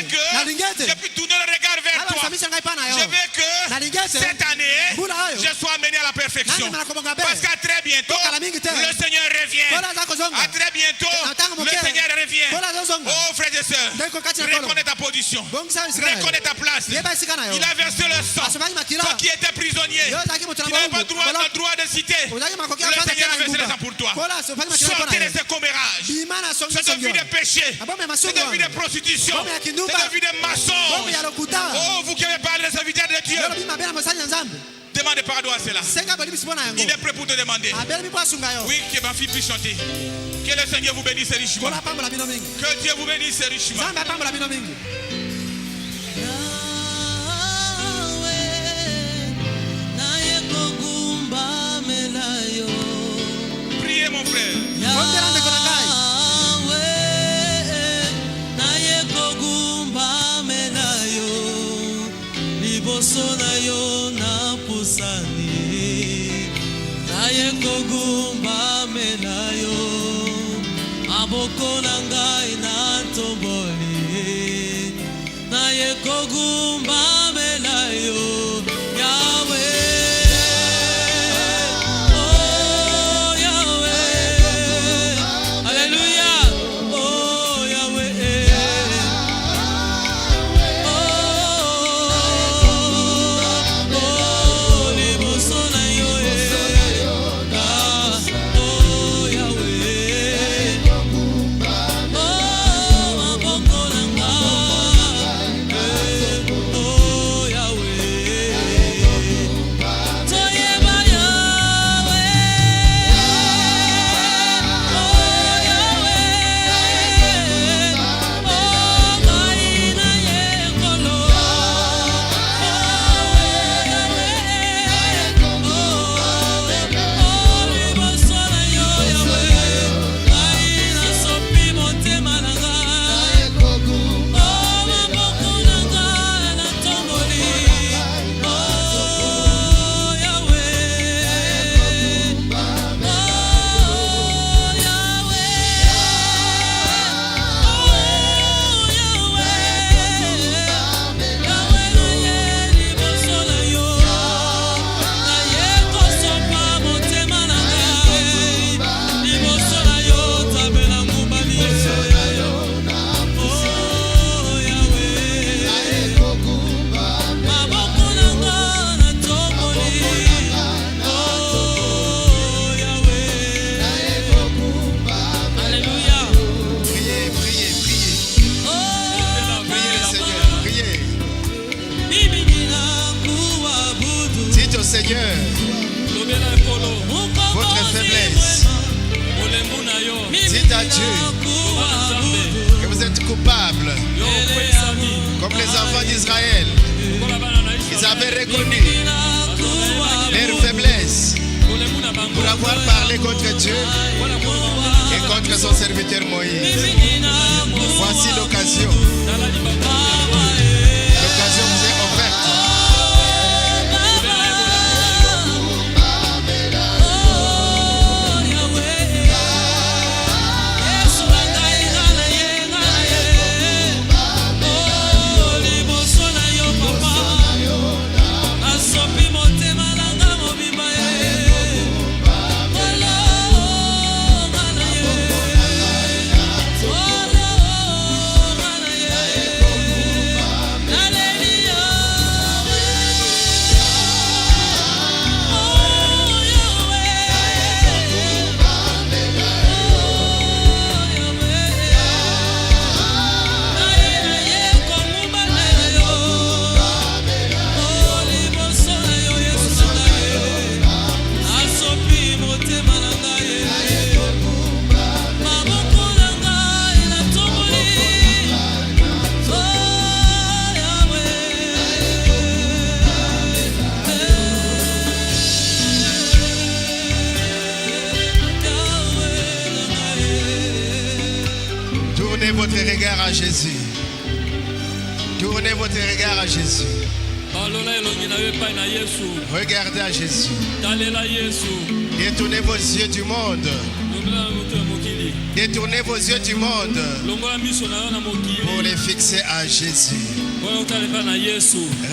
que je puisse tourner le regard vers toi. Je veux que cette année, je sois amené à la perfection. Parce qu'à très bientôt, le Seigneur revient. À très bientôt, le Seigneur revient. Oh frères et sœurs, reconnais ta position. Reconnais ta place. Il a versé le sang. Toi qui étais prisonnier, tu n'avais pas le droit de citer. Le Seigneur a versé le sang pour toi. Sortez de ce commérage. Cette vie de péché. Cette vie de prostitution. Cette vie de mensonge. Oh, vous qui avez parlé de serviteur de Dieu, demandez pardon à cela. Il est prêt pour te demander. Oui, que ma fille puisse chanter. Que le Seigneur vous bénisse richement. Que Dieu vous bénisse richement. Priez mon frère.
Aboko na ngai na tomboli na ye kogumba melayo Yahweh, oh Yahweh, Alléluia, oh Yahweh, oh liboso na yo oh Yahweh.
Seigneur, votre faiblesse. Dites à Dieu que vous êtes coupable, comme les enfants d'Israël. Ils avaient reconnu leur faiblesse, pour avoir parlé contre Dieu et contre son serviteur Moïse. Voici l'occasion. L'occasion vous est offerte. Tournez votre regard à Jésus. Tournez votre regard à Jésus. Regardez à Jésus. Détournez vos yeux du monde. Détournez vos yeux du monde pour les fixer à Jésus.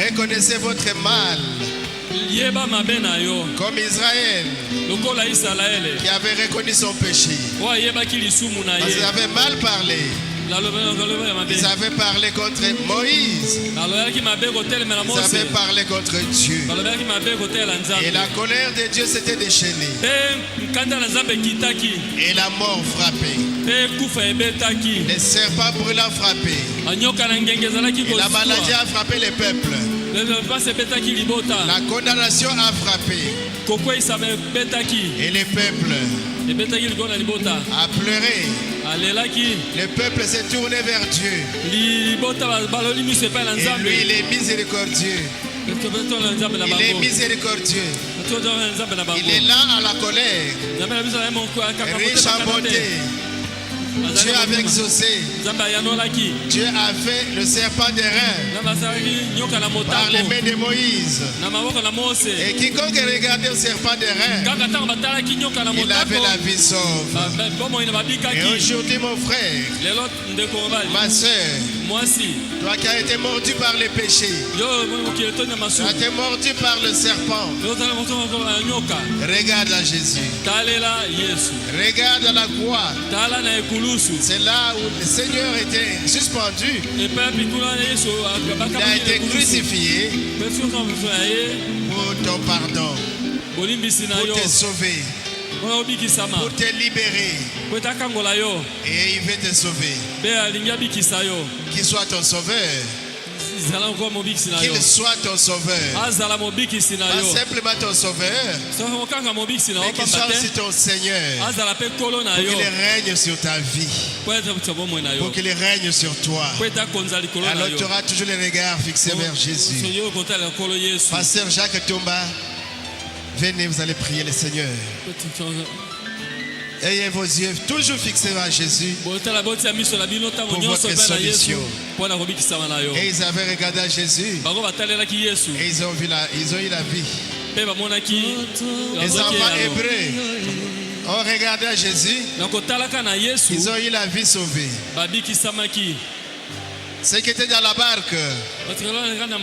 Reconnaissez votre mal. Comme Israël qui avait reconnu son péché. Parce qu'ils avaient mal parlé. Ils avaient parlé contre Moïse. Ils avaient parlé contre Dieu. Et la colère de Dieu s'était déchaînée. Et la mort frappée. Les serpents brûlants frappés. Et la maladie a frappé les peuples. La condamnation a frappé. Et les peuples a pleuré. Le peuple s'est tourné vers Dieu. Et lui, il est miséricordieux. Il est miséricordieux. Il est là à la colère. Riche en bonté. Dieu avait exaucé. Dieu a fait le serpent des reins par les mains de Moïse. Et quiconque regardait le serpent des reins, il avait la vie sauve. Et aujourd'hui, mon frère, ma soeur, toi qui as été mordu par les péchés, tu as été mordu par le serpent, regarde à Jésus. Regarde à la croix. C'est là où le Seigneur était suspendu. Il a été crucifié pour ton pardon, pour te sauver, pour te libérer. Et il veut te sauver. Qu'il soit ton sauveur. Qu'il soit ton sauveur. Pas simplement ton sauveur, mais qu'il soit aussi ton Seigneur. Pour qu'il règne sur ta vie. Pour qu'il règne sur toi. Alors tu auras toujours les regards fixés vers Jésus. Pasteur Jacques Tomba, venez, vous allez prier le Seigneur. Ayez vos yeux toujours fixés vers Jésus pour votre solution. Et ils avaient regardé à Jésus et ils ont eu la vie. Les enfants hébreux ont regardé à Jésus, ils ont eu la vie sauvée. Ceux qui étaient dans la barque,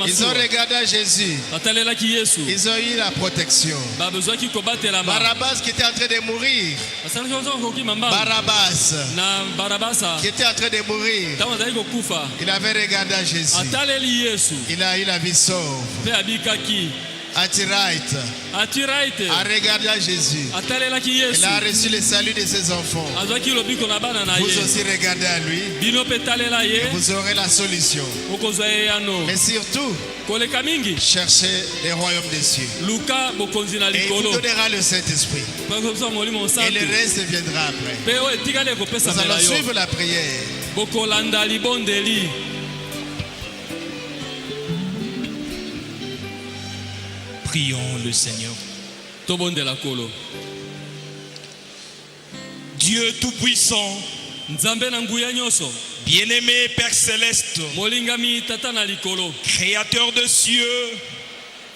ils ont regardé à Jésus, ils ont eu la protection. Barabbas qui était en train de mourir, Barabbas qui était en train de mourir, il avait regardé à Jésus, il a eu la vie sauve. Atiraït a regardé à Jésus. Il a reçu le salut de ses enfants. Vous aussi regardez à lui et vous aurez la solution. Mais surtout, cherchez le royaume des cieux. Et il vous donnera le Saint-Esprit. Et le reste viendra après. Nous allons suivre la prière.
Prions le Seigneur.
Tobondela kolo.
Dieu Tout-Puissant,
Nzambe na nguya nyoso.
bien-aimé Père Céleste,
Molingami tata na likolo.
Créateur de cieux,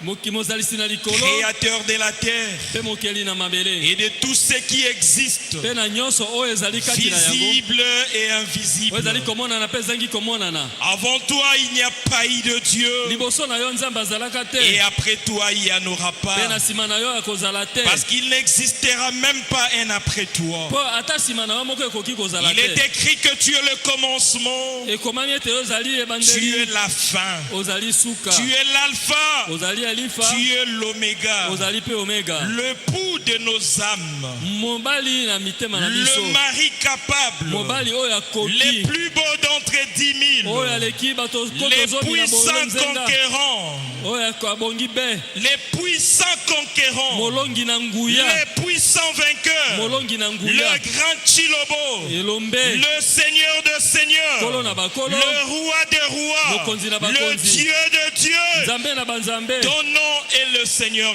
Mokimozalisi na likolo.
Créateur de la terre
Pe mokeli na mabele.
et de tout ce qui existe,
Pe na nyoso oyo ezali kati na yango.
visible et
Oyo
invisible.
ezali komona na pe zangi komona na.
Avant toi, il n'y a pas eu de Dieu,
Liboso na yo nzambe azalaka te.
et après toi, il n'y en aura
Pe
pas.
na sima na yo akozala te.
Parce qu'il n'existera même pas un après toi.
Po ata sima na yo moko ekoki kozala
Il est
te.
écrit que tu es le commencement,
Ekomami ete yo ozali
tu es
ebandeli.
la fin,
Ozali suka.
tu es l'alpha,
Ozali alifa.
tu es l'oméga,
Ozali pe omega.
le pouls de nos âmes,
Mobali na mitema na biso.
le mari capable,
Mobali oyo
les
akoki.
plus beaux d'entre 10 000,
Oyo aleki bato
les
kotozomi na
puissants
bolonzenga.
conquérants,
Oyo abongi be.
les puissants conquérants,
Molongi na nguya.
les puissants vainqueurs,
Molongi na
le
nguya.
grand Chilobo,
Elombe.
le Seigneur de
Kolo
seigneurs,
na bakolo.
le roi des rois,
Mokonzi na
le
bakonzi.
Dieu de Dieu.
Nzambe na banzambe.
Ton nom est le Seigneur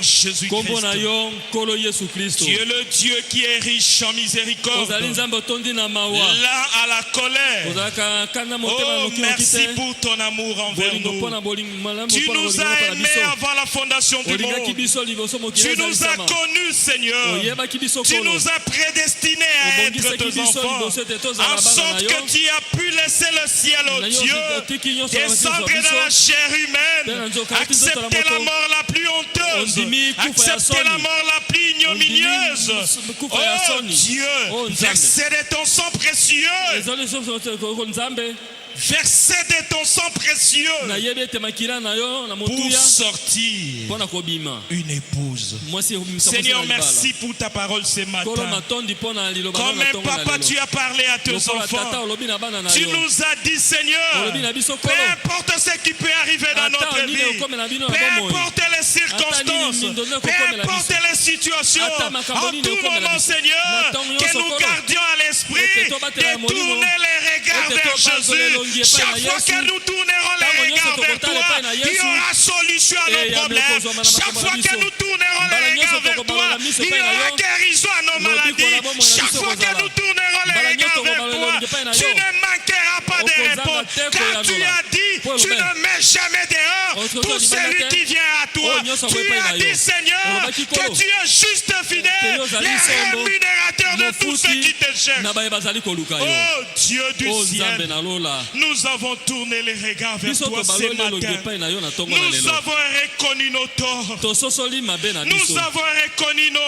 Kombo na
Jésus-Christ.
yo kolo Yesu Kristo.
Tu es le Dieu qui est riche en miséricorde,
Ozali nzambe otondi na mawa.
là à la colère.
Ozalaka kanda motema
Oh,
noki
merci
okite.
pour ton amour envers
Bolingo
nous.
pona bolingo malamu
Tu
pona
nous
bolingo
as
pona
aimés
biso.
avant la fondation du
Olingaki
monde.
biso liboso mokili
Tu
ezali
nous as
sama.
connus, Seigneur.
Oyebaki biso
Tu
kolo.
nous as prédestinés à être
Obongisaki
tes
biso
enfants,
liboso ete tozala
en
bana
sorte
na yo.
que tu as pu laisser le ciel au
Na
Dieu,
nyonso otiki nyonso na
descendre
bakristo
dans la
biso.
chair humaine,
Tena nzoka ya Kristo
accepter
la
la
moto.
mort la plus honteuse,
Ondimi kufa ya
accepter
soni.
la mort la plus ignominieuse.
Ondimi kufa ya
Oh
soni.
Dieu,
Oh, Nzambe.
verset de ton sang précieux,
Ezali so nzambe.
verset de ton sang précieux,
Nayebi ete makila na yo na
pour
motuya.
sortir
Mpona kobima.
une épouse.
Mwasi ekomisa
Seigneur,
mwasi na libala.
merci pour ta parole ce
Kolo
matin.
matondi mpona liloba
Comme
na
un
tongo na
papa, tu
lelo.
as parlé à tes
Lokola tata
enfants.
olobi na bana na
Tu
yo.
nous as dit, Seigneur,
Olobi na biso
peu
kolo.
importe ce qui peut arriver dans
Ata
notre
nini
vie,
okome na bino
peu
na bomoi.
importe les circonstances,
nini mindone
peu
kokome na
importe
biso.
les situations,
Ata
en
makambo nini
tout
okome na
moment,
biso.
Seigneur,
Na ntongo
que
nyonso
nous
kolo.
gardions à l'esprit
Ete tobatela
de
molimo.
tourner les regards
Ete
vers
tobatela elongi
Jésus.
epai na
Chaque fois
Yesu.
que nous tournerons les
Ntango nyonso
regards vers
tokotala epai na
toi, il y
Yesu.
aura solution à
Eh,
nos
ya
problèmes.
mekozwa na
Chaque
makambo
fois
na
que
biso.
nous tournerons
Mbala
les
nyonso
regards vers
tokobalola
toi,
miso
il y
epai na
aura
yo.
guérison à nos
Lobi
maladies.
kola bomoi na
Chaque
biso
fois que
kozala.
nous tournerons les
Mbala
regards
nyonso
vers
tokobalola
toi,
elongi epai na
tu
yo.
ne manqueras pas de
Okozanga
réponse.
te
Car tu
koyanola.
as dit,
Po
tu
lobe.
ne mets jamais dehors
Okozo
tout
libanga
celui
te.
qui vient à toi.
Oh, nyonso
Tu
epai na
as
yo.
dit, Seigneur,
Olobaki
que
kolo.
tu es juste fidèle,
Te ozali
le
sombo.
rémunérateur de tous ceux qui te
Mofuti
cherchent.
na baye bazali koluka yo.
Oh Dieu du
O nzambe
ciel,
na lola.
nous avons tourné les regards vers
Biso
toi ce
tobaloli elongi
matin.
epai na yo na ntongo na
Nous
lelo.
avons reconnu nos torts.
Tososoli mabe na
Nous
biso.
avons reconnu nos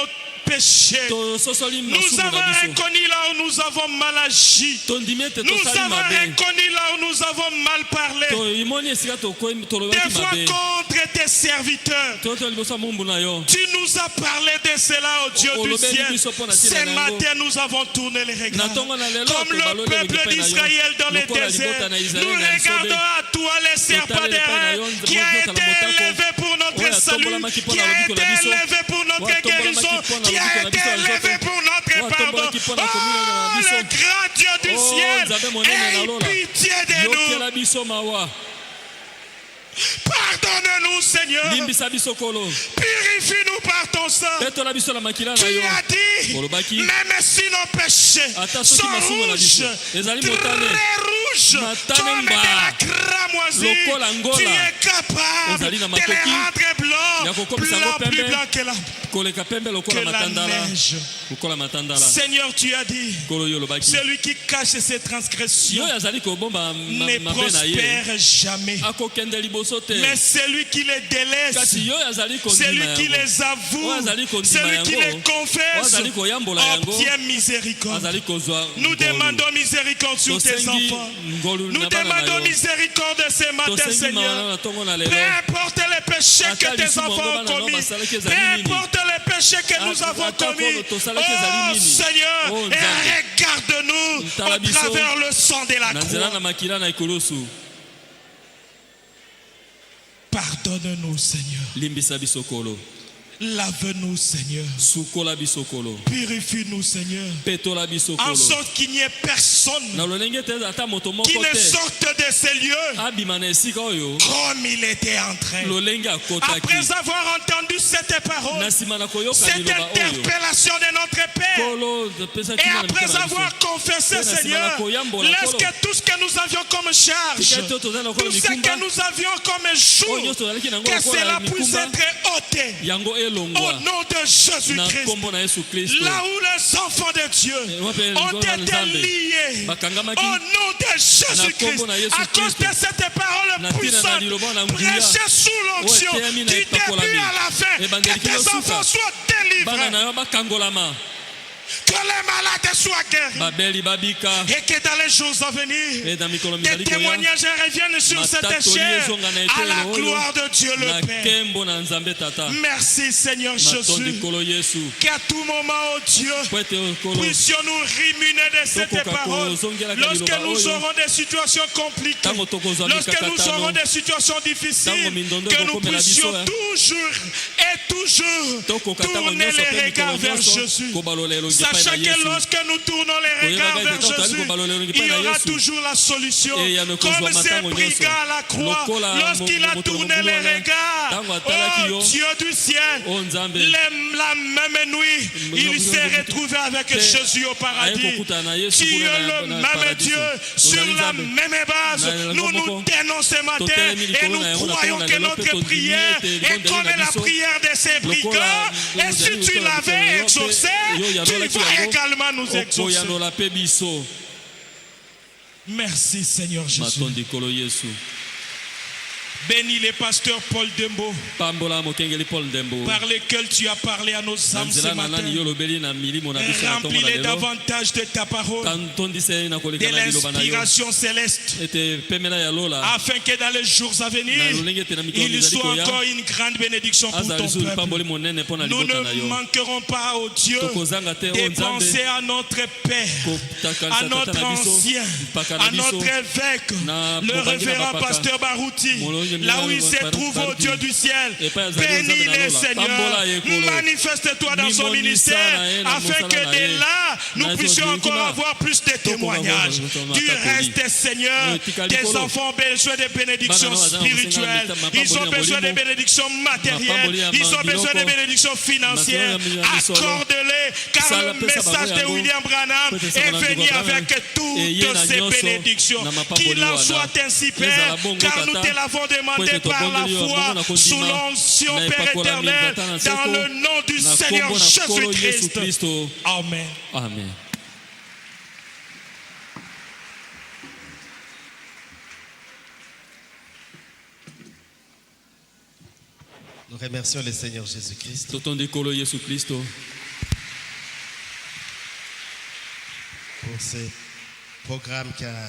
péchés.
Tososoli
Nous
masumu
avons
na biso.
reconnu là où nous avons mal agi.
Tondimi ete
Nous
tosali
avons
mabe.
reconnu là où nous avons mal parlé.
Toimoni esika tolobaki
Des fois
mabe.
contre tes serviteurs.
Toto liboso ya mumbu na yo.
Tu nous as parlé de cela au Dieu du
Olobeli
ciel.
biso mpo na
Ce
ntina na yango.
matin, nous avons tourné les
Na
regards.
ntongo na lelo
Comme le
tobaloli
peuple
elongi epai na yo.
d'Israël dans le
Lokola
désert,
libota na
nous
Israeli na
regardons
Lisobe.
à toi les serpents
Totale epai na
d'airain
yo,
qui a
nzembo
été
na motako.
élevé pour notre
Oyo
salut,
atombolamaki mpo
qui
na
a
lobiko
été
na biso.
élevé pour notre
Oyo atombolamaki
guérison,
mpo na
qui a
lobiko na
été
biso ya
élevé
nzoto.
pour notre
Oyo
pardon.
atombolaki mpo na kominana na
Oh,
biso.
le grand Dieu du
Oh,
ciel,
Nzambe monene na
aie
lola.
pitié de nous.
Yokela biso mawa.
Pardonne-nous, Seigneur.
Limbisa biso kolo.
Purifie-nous par ton sang.
Petola biso na makila na
Tu
yo.
as dit,
Olobaki.
même si nos péchés
Ata soki
sont
masumu na
rouges,
biso. Ezali
très
motane.
rouges,
Matane
comme de
mba.
la cramoisie,
Lokola ngola.
tu es capable
Ezali na
de les
makoki.
rendre
Ya
blancs,
kokomisa yango
plus
pembe.
blancs que la,
Koleka pembe
que
lokola
la
matandala.
neige.
Lokola matandala.
Seigneur, tu as dit,
Kolo yo lobaki.
celui qui cache ses transgressions
Yo yazali kobomba
ne
mabe na ye.
prospère jamais.
Akokende liboso te.
Mais celui qui les délaisse,
Kasi yo yazali kondima
celui qui
yango.
les avoue,
Azali kondima
celui qui
yango.
les confesse,
Azali koyambola yango.
obtient miséricorde.
Azali kozwa.
Nous
ngolu.
demandons miséricorde sur tes
Tosengi
enfants.
ngolu
Nous
na bana na
demandons
yo.
miséricorde ce matin,
Tosengi
Seigneur.
maana na tongo na lelo.
Peu importe les péchés
Ata
que tes
lisumu
enfants
yango
ont
bana no
commis,
basalaki
peu
ezali nini.
importe les péchés que nous
Ata
avons
kolo
commis,
tosalaki ezali
oh
nini.
Seigneur,
Oh,
et
Nzambe.
regarde-nous
Tala
au
biso.
travers le sang de la
Na nzela na
croix.
makila na ekolosu.
Pardonne-nous, Seigneur.
Limbisa biso kolo.
Lave-nous, Seigneur.
Sukola bisokolo.
Purifie-nous, Seigneur.
Petola bisokolo.
En sorte qu'il n'y ait personne qui ne sorte de ces lieux comme il était en train. Après avoir entendu cette parole, cette interpellation de notre Père, et après avoir confessé, Seigneur, lorsque tout ce que nous avions comme charge, tout ce que nous avions comme jour, que cela puisse être ôté. Au nom de Jésus-Christ, là où les enfants de Dieu ont été liés, au nom de Jésus-Christ, à cause de cette parole puissante, prêchée sous l'onction, du début à la fin, que tes enfants soient délivrés. Que les malades soient guéris. Et que dans les jours à venir, des témoignages reviennent sur cette chair à la gloire de Dieu le Père. Merci Seigneur Jésus. Qu'à tout moment, oh Dieu, puissions-nous rémunérer de cette parole. Lorsque nous aurons des situations compliquées, lorsque nous aurons des situations difficiles, que nous puissions toujours et toujours tourner les regards vers Jésus. Sachant que lorsque nous tournons les regards vers Jésus, il y aura toujours la solution. Comme ces brigands à la croix, lorsqu'il a tourné les regards, oh Dieu du ciel, la même nuit, il s'est retrouvé avec Jésus au paradis. Tu es le même Dieu, sur la même base. Nous nous tenons ce matin et nous croyons que notre prière est comme la prière de ces brigands. Et si tu l'avais exaucé, tu vas également nous exaucer. Merci Seigneur Jésus. Bénis les pasteurs Paul Dembo, par lesquels tu as parlé à nos âmes ce matin. Remplis-les davantage de ta parole, de l'inspiration céleste, afin que dans les jours à venir, il soit encore une grande bénédiction pour ton peuple. Nous ne manquerons pas, oh Dieu, de penser à notre Père, à notre ancien, à notre évêque, le révérend pasteur Barouti. Là où il se trouve, au Dieu du ciel, bénis-les Seigneur, manifeste-toi dans son ministère, afin que de là, nous puissions encore avoir plus de témoignages. Du reste, Seigneur, tes enfants ont besoin de bénédictions spirituelles, ils ont besoin de bénédictions matérielles, ils ont besoin de bénédictions financières. Accorde-les, car le message de William Branham est venu avec toutes ces bénédictions. Qu'il en soit ainsi, Père, car nous te l'avons demandé par la foi, sous l'onction Père éternel, dans le nom du Seigneur Jésus-Christ. Amen.
Amen.
Nous remercions le Seigneur Jésus-Christ pour ce programme qui a